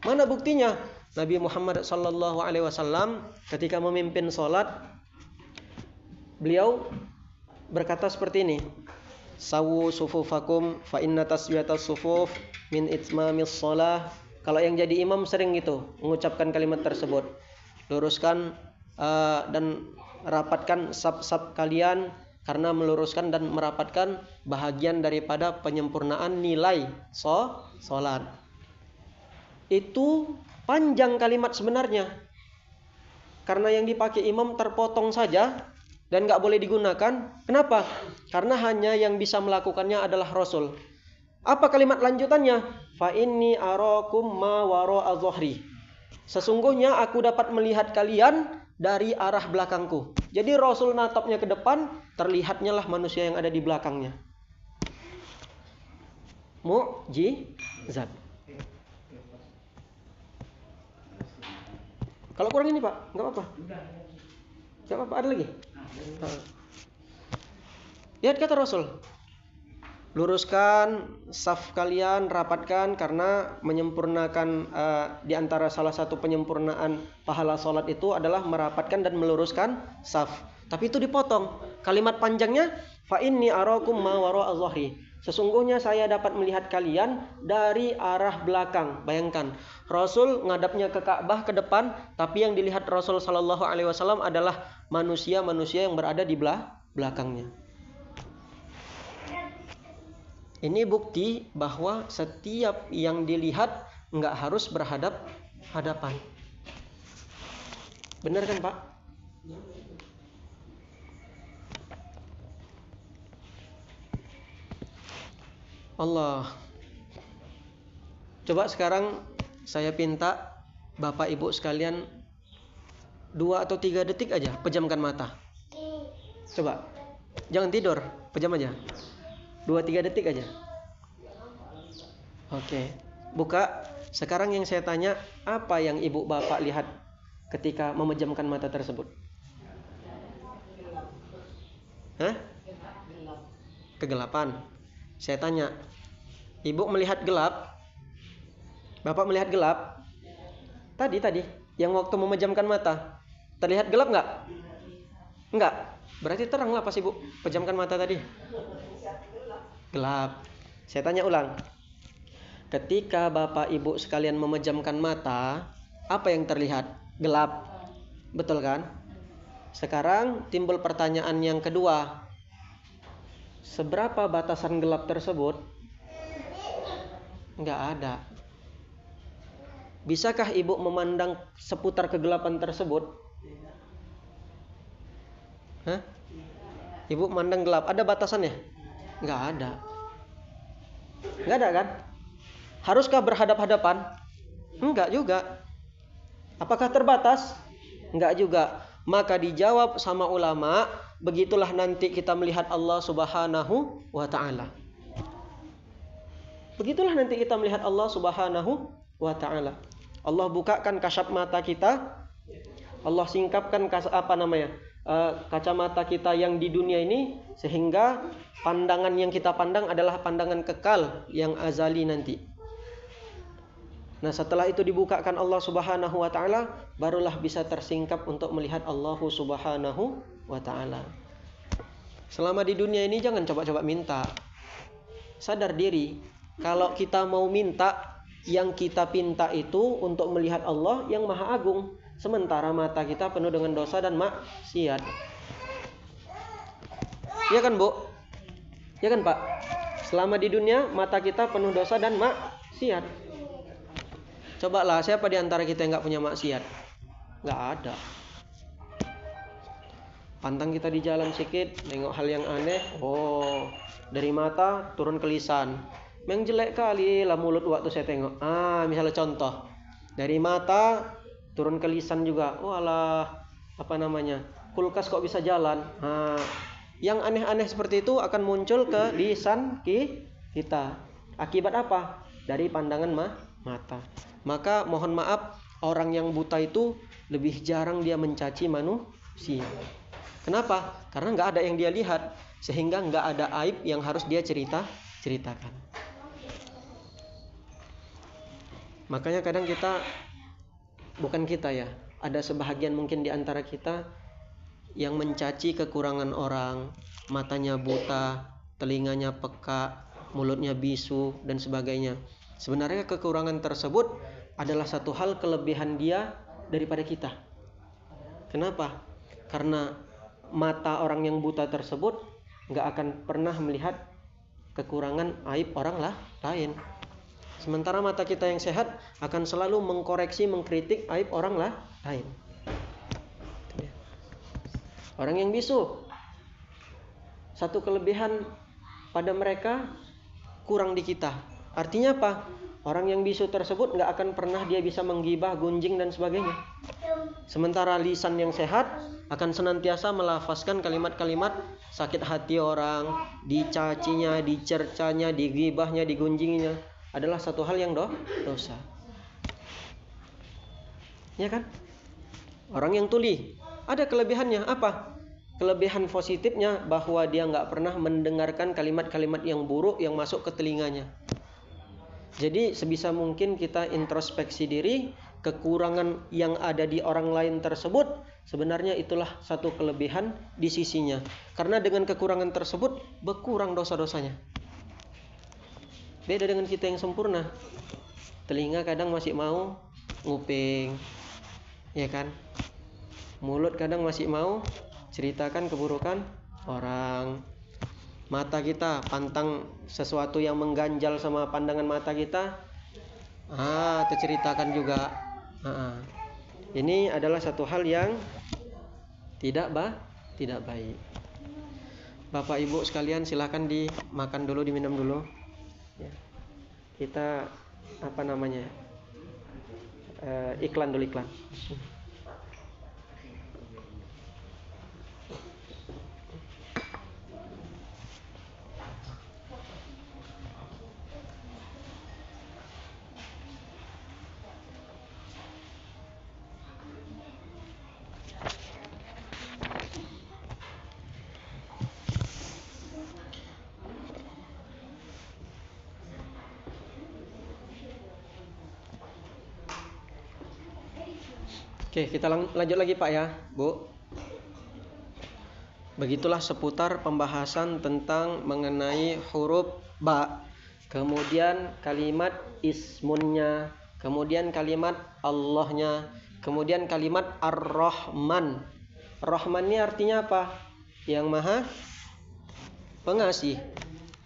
Mana buktinya? Nabi Muhammad SAW ketika memimpin sholat, beliau berkata seperti ini. Sawu sufufakum fa inna taswiyatas sufuf min itmamis shalah. Kalau yang jadi imam sering gitu mengucapkan kalimat tersebut. Luruskan dan rapatkan saf-saf kalian, karena meluruskan dan merapatkan bahagian daripada penyempurnaan nilai salat. Itu panjang kalimat sebenarnya. Karena yang dipakai imam terpotong saja dan enggak boleh digunakan. Kenapa? Karena hanya yang bisa melakukannya adalah Rasul. Apa kalimat lanjutannya? Fa inni arakum ma wara'a dhahri. Sesungguhnya aku dapat melihat kalian dari arah belakangku. Jadi Rasul natapnya ke depan, terlihatnya lah manusia yang ada di belakangnya. Mukjizat. Kalau kurang ini Pak, enggak apa-apa. Enggak apa-apa, ada lagi? Lihat kata Rasul. Luruskan saf kalian, rapatkan, karena menyempurnakan di antara salah satu penyempurnaan pahala salat itu adalah merapatkan dan meluruskan saf. Tapi itu dipotong. Kalimat panjangnya fa inni arakum ma wara'a dhahri. Sesungguhnya saya dapat melihat kalian dari arah belakang. Bayangkan, Rasul ngadapnya ke Ka'bah ke depan, tapi yang dilihat Rasul sallallahu alaihi wasallam adalah manusia-manusia yang berada di belakangnya. Ini bukti bahwa setiap yang dilihat enggak harus berhadap-hadapan. Benar kan, Pak? Allah. Coba sekarang saya minta Bapak Ibu sekalian 2 atau 3 detik aja pejamkan mata. Coba. Jangan tidur, pejam aja. 2-3 detik aja. Oke. Buka. Sekarang yang saya tanya, apa yang Ibu Bapak lihat ketika memejamkan mata tersebut? Hah? Kegelapan. Saya tanya, Ibu melihat gelap? Bapak melihat gelap? Tadi yang waktu memejamkan mata, terlihat gelap enggak? Enggak. Berarti terang lah pas Ibu pejamkan mata tadi. Gelap. Saya tanya ulang. Ketika Bapak Ibu sekalian memejamkan mata, apa yang terlihat? Gelap. Betul kan? Sekarang timbul pertanyaan yang kedua. Seberapa batasan gelap tersebut? Enggak ada. Bisakah Ibu memandang seputar kegelapan tersebut? Hah? Ibu memandang gelap, ada batasannya? Enggak ada. Enggak ada kan? Haruskah berhadap-hadapan? Enggak juga. Apakah terbatas? Enggak juga. Maka dijawab sama ulama, begitulah nanti kita melihat Allah Subhanahu wa ta'ala. Begitulah nanti kita melihat Allah Subhanahu wa ta'ala. Allah bukakan kasab mata kita. Allah singkapkan kacamata kita yang di dunia ini, sehingga pandangan yang kita pandang adalah pandangan kekal yang azali nanti. Nah, setelah itu dibukakan Allah Subhanahu wa ta'ala, barulah bisa tersingkap untuk melihat Allah Subhanahu wa ta'ala. Selama di dunia ini jangan coba-coba minta. Sadar diri, kalau kita mau minta, yang kita pinta itu untuk melihat Allah yang Maha Agung, sementara mata kita penuh dengan dosa dan maksiat. Ya kan, Bu? Ya kan, Pak? Selama di dunia mata kita penuh dosa dan maksiat. Cobalah, siapa di antara kita yang enggak punya maksiat? Enggak ada. Pantang kita di jalan sedikit, nengok hal yang aneh, dari mata turun ke lisan. Memang jelek kali lah mulut waktu saya tengok. Misalnya contoh, dari mata turun ke lisan juga. Kulkas kok bisa jalan. Yang aneh-aneh seperti itu akan muncul ke lisan kita. Akibat apa? Dari pandangan mata. Maka mohon maaf, orang yang buta itu lebih jarang dia mencaci manusia. Kenapa? Karena nggak ada yang dia lihat, sehingga nggak ada aib yang harus dia ceritakan. Makanya kadang ada sebahagian mungkin di antara kita yang mencaci kekurangan orang, matanya buta, telinganya peka, mulutnya bisu dan sebagainya. Sebenarnya kekurangan tersebut adalah satu hal kelebihan dia daripada kita. Kenapa? Karena mata orang yang buta tersebut nggak akan pernah melihat kekurangan aib orang lain. Sementara mata kita yang sehat akan selalu mengkoreksi, mengkritik aib orang lain. Orang yang bisu, satu kelebihan pada mereka kurang di kita. Artinya apa? Orang yang bisu tersebut nggak akan pernah dia bisa menggibah, gunjing dan sebagainya. Sementara lisan yang sehat akan senantiasa melafazkan kalimat-kalimat sakit hati orang, dicacinya, dicercanya, digibahnya, digunjingnya adalah satu hal yang dosa. Ya kan? Orang yang tuli ada kelebihannya apa? Kelebihan positifnya bahwa dia nggak pernah mendengarkan kalimat-kalimat yang buruk yang masuk ke telinganya. Jadi sebisa mungkin kita introspeksi diri, kekurangan yang ada di orang lain tersebut sebenarnya itulah satu kelebihan di sisinya. Karena dengan kekurangan tersebut berkurang dosa-dosanya. Beda dengan kita yang sempurna. Telinga kadang masih mau nguping, ya kan? Mulut kadang masih mau ceritakan keburukan orang. Mata kita pantang sesuatu yang mengganjal sama pandangan mata kita, terceritakan juga. Ini adalah satu hal yang tidak baik. Bapak Ibu sekalian, silakan dimakan dulu, diminum dulu. Ya. Kita iklan dulu iklan. Oke, kita lanjut lagi Pak ya, Bu. Begitulah seputar pembahasan tentang mengenai huruf ba. Kemudian kalimat ismunnya, kemudian kalimat Allahnya, kemudian kalimat Ar-Rahman. Rahman ini artinya apa? Yang Maha Pengasih.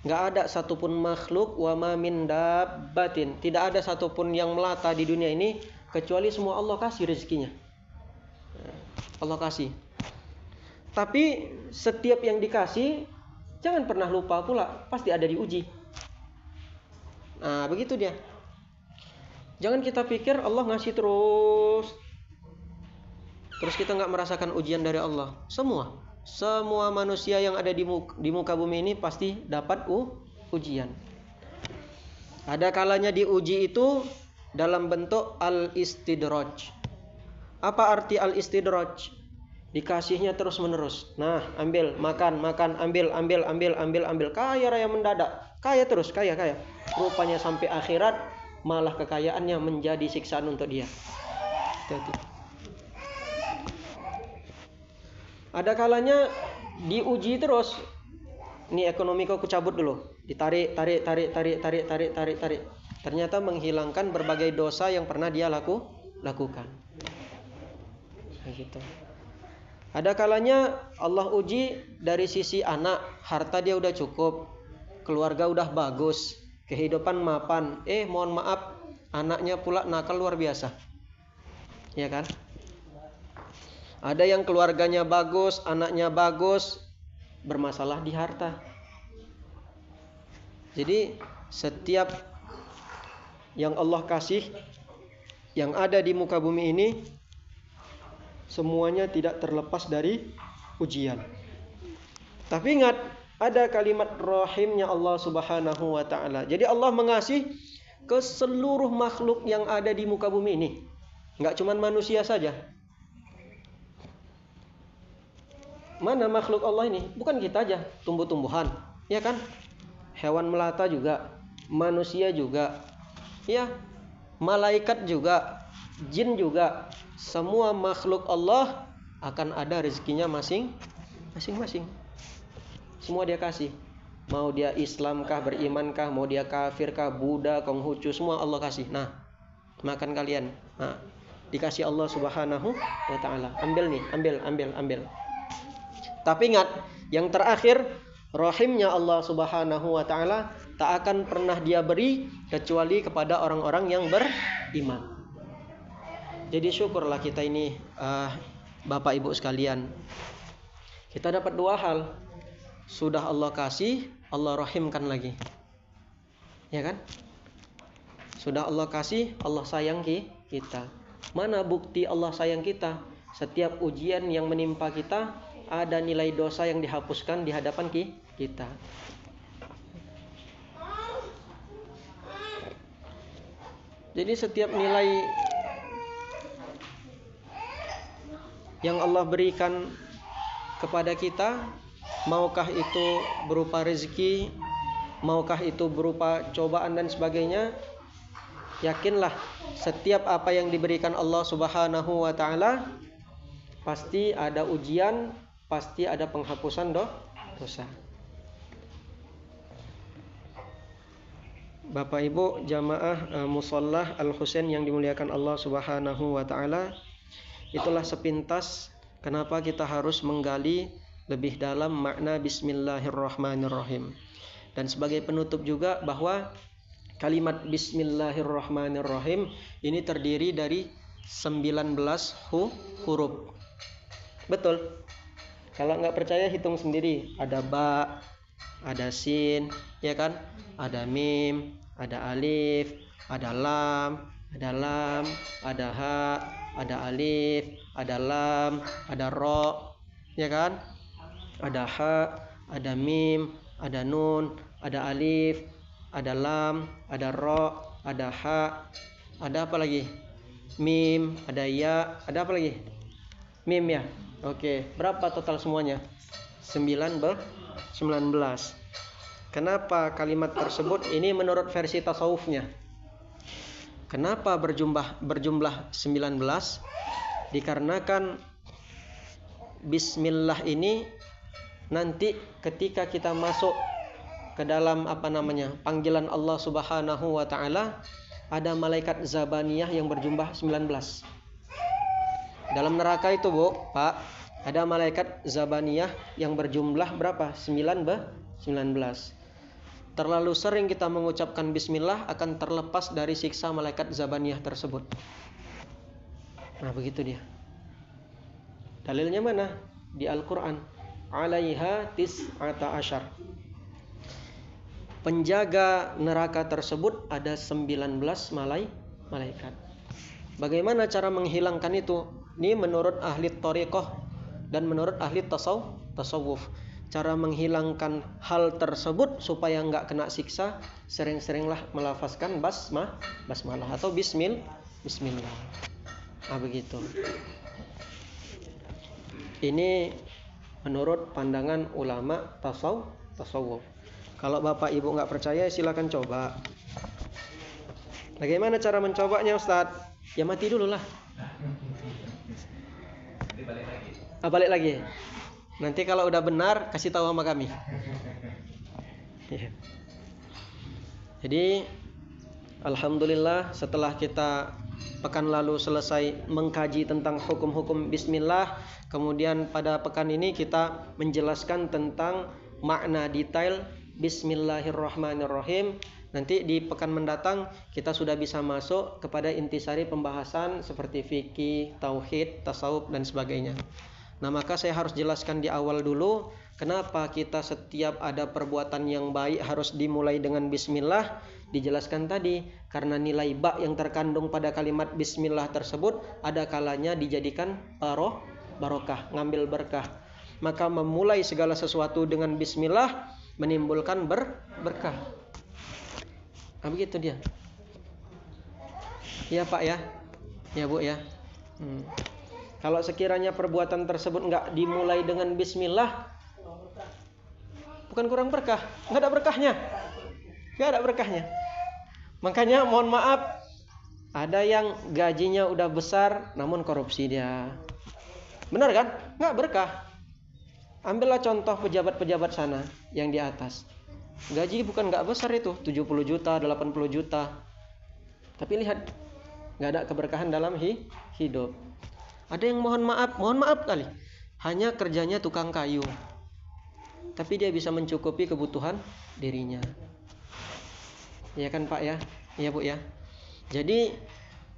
Nggak ada satupun makhluk, wa ma min dabbatin, tidak ada satupun yang melata di dunia ini kecuali semua Allah kasih rezekinya. Allah kasih. Tapi setiap yang dikasih jangan pernah lupa pula, pasti ada diuji. Nah, begitu dia. Jangan kita pikir Allah ngasih terus kita nggak merasakan ujian dari Allah. Semua manusia yang ada di muka bumi ini pasti dapat ujian. Ada kalanya diuji itu dalam bentuk al-istidraj. Apa arti al-istidraj? Dikasihnya terus menerus. Nah, ambil, makan, ambil. Kaya raya mendadak. Kaya terus, kaya. Rupanya sampai akhirat malah kekayaannya menjadi siksaan untuk dia. Ada kalanya diuji terus. Ini ekonomi kau cabut dulu. Ditarik. Ternyata menghilangkan berbagai dosa yang pernah dia lakukan. Gitu. Ada kalanya Allah uji dari sisi anak, harta dia udah cukup, keluarga udah bagus, kehidupan mapan. Mohon maaf, anaknya pula nakal luar biasa. Ya kan? Ada yang keluarganya bagus, anaknya bagus, bermasalah di harta. Jadi setiap yang Allah kasih yang ada di muka bumi ini semuanya tidak terlepas dari ujian. Tapi ingat, ada kalimat rahimnya Allah Subhanahu wa taala. Jadi Allah mengasihi ke seluruh makhluk yang ada di muka bumi ini. Enggak cuma manusia saja. Mana makhluk Allah ini? Bukan kita aja, tumbuh-tumbuhan, ya kan? Hewan melata juga, manusia juga, ya, malaikat juga, jin juga. Semua makhluk Allah akan ada rezekinya masing-masing. Semua dia kasih. Mau dia Islam kah, beriman kah, mau dia kafir kah, Buddha, Konghucu, semua Allah kasih. Nah, makan kalian. Nah, dikasih Allah Subhanahu wa taala. Ambil nih, ambil. Tapi ingat, yang terakhir rahimnya Allah Subhanahu wa taala tak akan pernah dia beri kecuali kepada orang-orang yang beriman. Jadi syukurlah kita ini Bapak Ibu sekalian. Kita dapat dua hal. Sudah Allah kasih, Allah rahimkan lagi. Ya kan? Sudah Allah kasih, Allah sayang kita. Mana bukti Allah sayang kita? Setiap ujian yang menimpa kita, ada nilai dosa yang dihapuskan di hadapan kita. Jadi setiap nilai yang Allah berikan kepada kita, maukah itu berupa rezeki, maukah itu berupa cobaan dan sebagainya, yakinlah setiap apa yang diberikan Allah Subhanahu wa taala pasti ada ujian, pasti ada penghapusan dosa. Bapak Ibu jamaah Mushallah Al-Husain yang dimuliakan Allah Subhanahu wa taala, itulah sepintas kenapa kita harus menggali lebih dalam makna Bismillahirrahmanirrahim. Dan sebagai penutup juga bahwa kalimat Bismillahirrahmanirrahim ini terdiri dari 19 huruf. Betul. Kalau nggak percaya hitung sendiri. Ada ba, ada sin, ya kan? Ada mim, ada alif, ada lam, ada ha, ada alif, ada lam, ada ro, ya kan? Ada ha, ada mim, ada nun, ada alif, ada lam, ada ro, ada ha, ada apa lagi? Mim, ada ya, ada apa lagi? Mim ya. Oke, berapa total semuanya? 19. Kenapa kalimat tersebut ini menurut versi tasawufnya? Kenapa berjumlah 19? Dikarenakan Bismillah ini nanti ketika kita masuk ke dalam panggilan Allah Subhanahu wa taala, ada malaikat zabaniyah yang berjumlah 19. Dalam neraka itu, Bu, Pak, ada malaikat zabaniyah yang berjumlah berapa? 19. Terlalu sering kita mengucapkan bismillah akan terlepas dari siksa malaikat zabaniyah tersebut. Nah, begitu dia. Dalilnya mana? Di Al-Qur'an. 'Alaiha tis'ata asyar. Penjaga neraka tersebut ada 19 malaikat. Bagaimana cara menghilangkan itu? Ini menurut ahli thariqah dan menurut ahli tasawuf. Cara menghilangkan hal tersebut supaya enggak kena siksa, sering-seringlah melafazkan basmalah atau bismillah. Ah, begitu. Ini menurut pandangan ulama tasawuf. Kalau Bapak Ibu enggak percaya, silakan coba. Bagaimana cara mencobanya, Ustadz? Ya mati dulu lah. Balik lagi. Nanti kalau udah benar kasih tahu sama kami. Jadi alhamdulillah setelah kita pekan lalu selesai mengkaji tentang hukum-hukum bismillah, kemudian pada pekan ini kita menjelaskan tentang makna detail Bismillahirrahmanirrahim. Nanti di pekan mendatang kita sudah bisa masuk kepada intisari pembahasan seperti fikih, tauhid, tasawuf dan sebagainya. Nah, maka saya harus jelaskan di awal dulu kenapa kita setiap ada perbuatan yang baik harus dimulai dengan bismillah. Dijelaskan tadi karena nilai ba yang terkandung pada kalimat bismillah tersebut ada kalanya dijadikan barokah, ngambil berkah. Maka memulai segala sesuatu dengan bismillah menimbulkan berkah. Nah, begitu dia. Ya Pak ya. Ya Bu ya. Kalau sekiranya perbuatan tersebut enggak dimulai dengan bismillah, bukan kurang berkah, enggak ada berkahnya. Enggak ada berkahnya. Makanya mohon maaf, ada yang gajinya udah besar namun korupsi dia. Benar kan? Enggak berkah. Ambillah contoh pejabat-pejabat sana yang di atas. Gaji bukan nggak besar itu, 70 juta, 80 juta. Tapi lihat, nggak ada keberkahan dalam hidup. Ada yang mohon maaf kali, hanya kerjanya tukang kayu, tapi dia bisa mencukupi kebutuhan dirinya. Ya kan Pak ya? Iya Bu ya. Jadi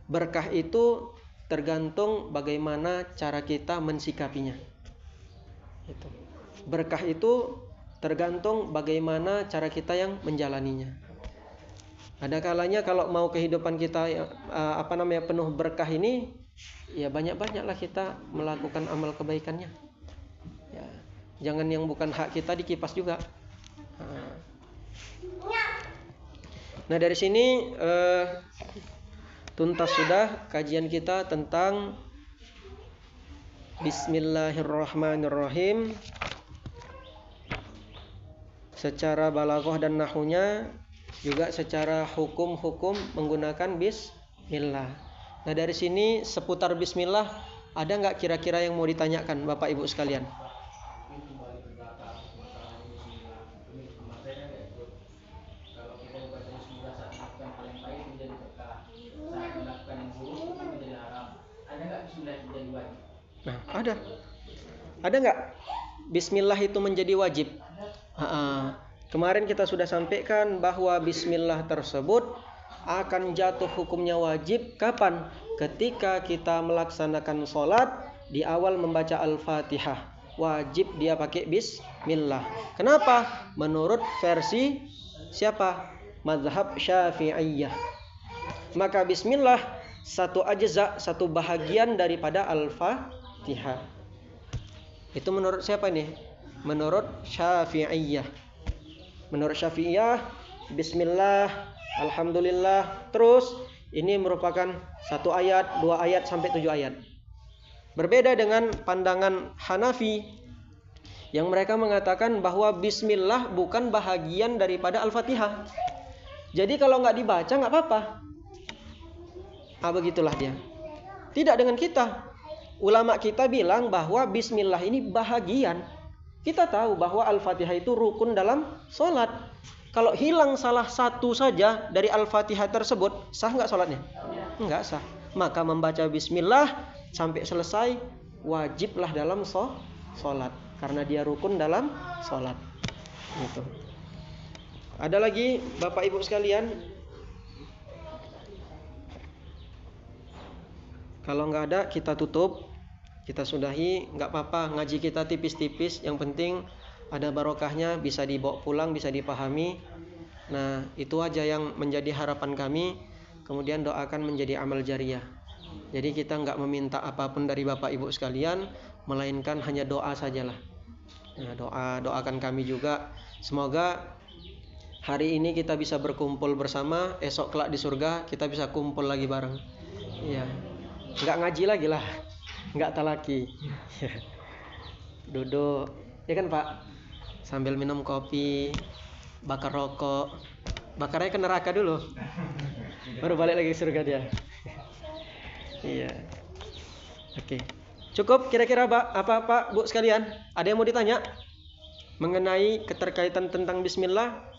berkah itu tergantung bagaimana cara kita mensikapinya. Itu. Berkah itu tergantung bagaimana cara kita yang menjalaninya. Ada kalanya kalau mau kehidupan kita penuh berkah ini, ya banyak-banyaklah kita melakukan amal kebaikannya. Ya, jangan yang bukan hak kita dikipas juga. Nah dari sini tuntas sudah kajian kita tentang Bismillahirrahmanirrahim secara balaghah dan nahwunya, juga secara hukum-hukum menggunakan bismillah. Nah dari sini seputar bismillah ada nggak kira-kira yang mau ditanyakan Bapak Ibu sekalian? Nah, ada nggak bismillah itu menjadi wajib? Kemarin kita sudah sampaikan bahwa bismillah tersebut akan jatuh hukumnya wajib kapan? Ketika kita melaksanakan sholat, di awal membaca Al-Fatihah, wajib dia pakai bismillah. Kenapa? Menurut versi siapa? Mazhab Syafi'iyah. Maka bismillah satu ajza, satu bahagian daripada Al-Fatihah. Itu menurut siapa nih? Menurut Syafi'iyah. Menurut Syafi'iyah, bismillah, alhamdulillah, terus ini merupakan satu ayat, 2 ayat sampai 7 ayat. Berbeda dengan pandangan Hanafi yang mereka mengatakan bahwa bismillah bukan bahagian daripada Al-Fatihah. Jadi kalau nggak dibaca nggak apa-apa. Begitulah dia. Tidak dengan kita. Ulama kita bilang bahwa bismillah ini bahagian. Kita tahu bahwa Al-Fatihah itu rukun dalam sholat. Kalau hilang salah satu saja dari Al-Fatihah tersebut, sah nggak sholatnya? Nggak sah. Maka membaca bismillah sampai selesai wajiblah dalam sholat. Karena dia rukun dalam sholat. Gitu. Ada lagi Bapak Ibu sekalian? Kalau nggak ada kita tutup, kita sudahi, nggak apa-apa, ngaji kita tipis-tipis, yang penting ada barokahnya, bisa dibawa pulang, bisa dipahami. Nah itu aja yang menjadi harapan kami. Kemudian doakan menjadi amal jariyah. Jadi kita nggak meminta apapun dari Bapak Ibu sekalian, melainkan hanya doa sajalah. Nah doakan kami juga, semoga hari ini kita bisa berkumpul bersama, esok kelak di surga kita bisa kumpul lagi bareng. Iya. Nggak ngaji lagi lah, nggak talaki. Duduk, ya kan Pak, sambil minum kopi, bakar rokok, bakarnya ke neraka dulu, baru balik lagi ke surga dia. Iya, oke. Cukup kira-kira Pak Bu sekalian, ada yang mau ditanya mengenai keterkaitan tentang bismillah?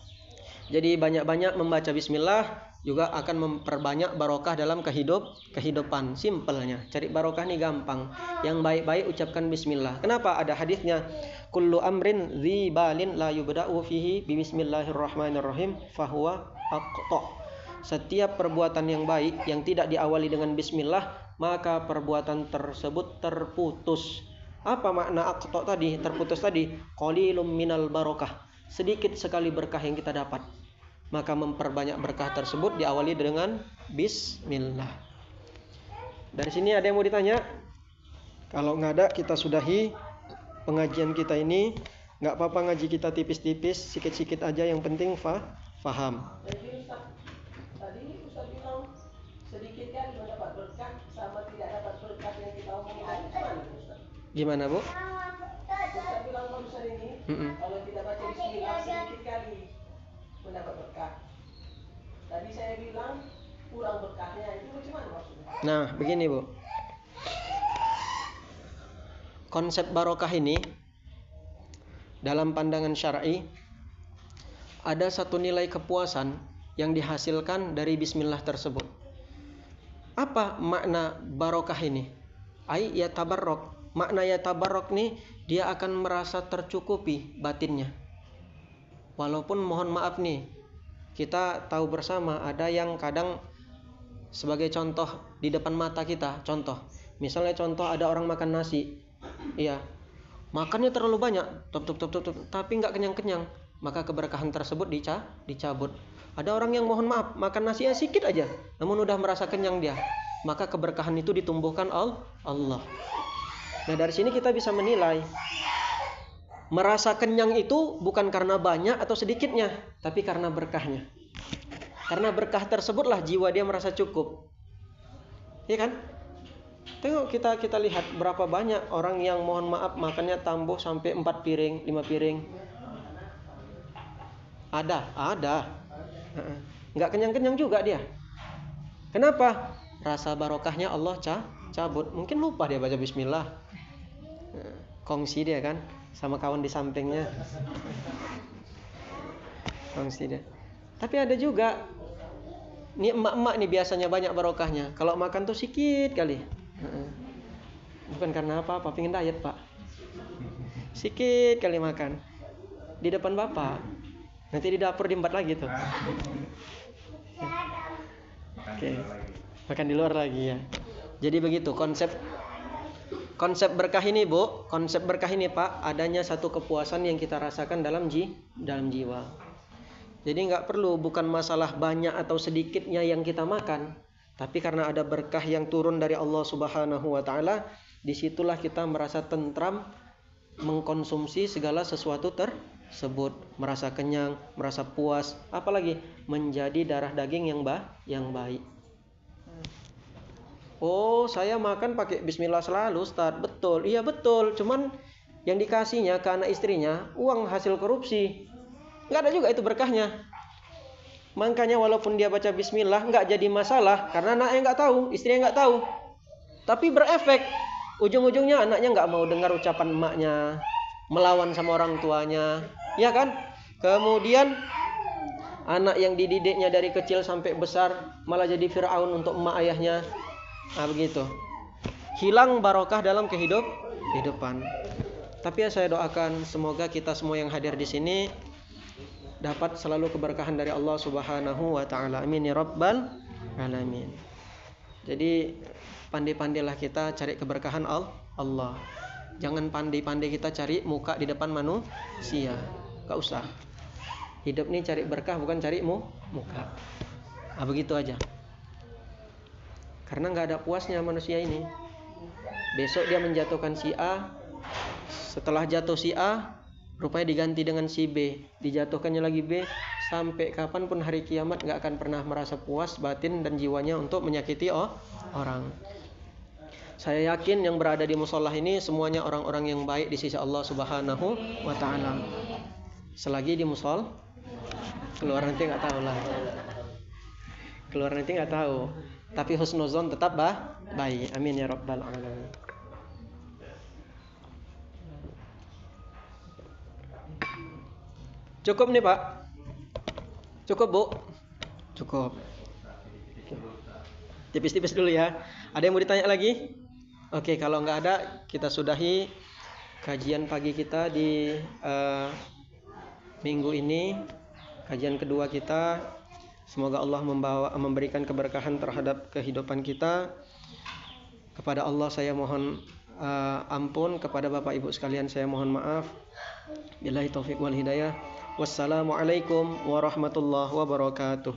Jadi banyak-banyak membaca bismillah juga akan memperbanyak barokah dalam kehidupan. Simpelnya, cari barokah nih gampang. Yang baik-baik ucapkan bismillah. Kenapa? Ada hadisnya, kullu amrin dzi balin la yubda'u fihi bismillahirrahmanirrahim fahuwa aqta. Setiap perbuatan yang baik yang tidak diawali dengan bismillah, maka perbuatan tersebut terputus. Apa makna aqta tadi? Terputus tadi, qalilum minal barokah. Sedikit sekali berkah yang kita dapat. Maka memperbanyak berkah tersebut diawali dengan bismillah. Dari sini ada yang mau ditanya? Kalau nggak ada, kita sudahi pengajian kita ini. Nggak apa-apa ngaji kita tipis-tipis, sikit-sikit aja, yang penting faham. Tadi Ustaz bilang sedikit kan mendapat berkah sama tidak dapat berkah yang kita omongin tadi, gimana Ustaz? Gimana Bu? Ustaz bilang barusan ini, kalau tidak baca bismillah sedikit kali mendapat berkah. Tadi saya bilang kurang berkahnya, itu bagaimana maksudnya? Nah, begini Bu. Konsep barokah ini dalam pandangan syar'i ada satu nilai kepuasan yang dihasilkan dari bismillah tersebut. Apa makna barokah ini? Ai ya tabarrok. Makna ya tabarrok nih, dia akan merasa tercukupi batinnya. Walaupun mohon maaf nih, kita tahu bersama ada yang kadang sebagai contoh di depan mata kita, contoh. Misalnya contoh ada orang makan nasi. Iya. Makannya terlalu banyak, tapi nggak kenyang-kenyang. Maka keberkahan tersebut dicabut. Ada orang yang mohon maaf makan nasinya sedikit aja, namun udah merasa kenyang dia. Maka keberkahan itu ditumbuhkan Allah. Nah, dari sini kita bisa menilai merasa kenyang itu bukan karena banyak atau sedikitnya, tapi karena berkahnya. Karena berkah tersebutlah jiwa dia merasa cukup. Iya kan? Tengok kita lihat berapa banyak orang yang mohon maaf makannya tambah sampai 4 piring, 5 piring. Ada. Nggak kenyang-kenyang juga dia. Kenapa? Rasa barokahnya Allah cabut. Mungkin lupa dia baca bismillah. Kongsi dia kan sama kawan di sampingnya. Kongsi dia. Tapi ada juga nih emak-emak nih biasanya banyak barokahnya. Kalau makan tuh sedikit kali. Bukan karena apa-apa, pengen diet pak. Sedikit kali makan di depan bapak. Nanti di dapur diempat lagi tuh. Oke. Makan di luar lagi ya. Jadi begitu konsep berkah ini Bu. Konsep berkah ini Pak, adanya satu kepuasan yang kita rasakan dalam jiwa. Jadi nggak perlu, bukan masalah banyak atau sedikitnya yang kita makan, tapi karena ada berkah yang turun dari Allah Subhanahu wa taala, disitulah kita merasa tentram mengkonsumsi segala sesuatu tersebut, merasa kenyang, merasa puas, apalagi menjadi darah daging yang baik. Oh, saya makan pakai bismillah selalu, Ustaz. Betul. Iya, betul. Cuman yang dikasihnya ke anak istrinya uang hasil korupsi. Enggak ada juga itu berkahnya. Makanya walaupun dia baca bismillah enggak jadi masalah karena anaknya enggak tahu, istrinya enggak tahu. Tapi berefek. Ujung-ujungnya anaknya enggak mau dengar ucapan emaknya, melawan sama orang tuanya. Ya kan? Kemudian anak yang dididiknya dari kecil sampai besar malah jadi Fir'aun untuk emak ayahnya. Nah begitu, hilang barokah dalam kehidupan. Tapi ya saya doakan semoga kita semua yang hadir di sini dapat selalu keberkahan dari Allah Subhanahu wa taala. Amin ya rabbal alamin. Jadi pandai-pandailah kita cari keberkahan Allah. Jangan pandai-pandai kita cari muka di depan manusia. Gak usah. Hidup nih cari berkah bukan cari muka. Nah begitu aja. Karena nggak ada puasnya manusia ini. Besok dia menjatuhkan si A. Setelah jatuh si A, rupanya diganti dengan si B. Dijatuhkannya lagi B. Sampai kapanpun hari kiamat nggak akan pernah merasa puas batin dan jiwanya untuk menyakiti orang. Saya yakin yang berada di musola ini semuanya orang-orang yang baik di sisi Allah Subhanahu wa taala. Selagi di musol, keluar nanti nggak tahu lah. Keluar nanti nggak tahu. Tapi husnuzon tetap baik. Amin ya rabbal alamin. Cukup nih Pak? Cukup Bu? Cukup. Tipis-tipis dulu ya. Ada yang mau ditanya lagi? Oke, kalau nggak ada kita sudahi kajian pagi kita di minggu ini. Kajian kedua kita. Semoga Allah memberikan keberkahan terhadap kehidupan kita. Kepada Allah saya mohon ampun, kepada Bapak Ibu sekalian saya mohon maaf. Billahi taufiq wal hidayah. Wassalamualaikum warahmatullahi wabarakatuh.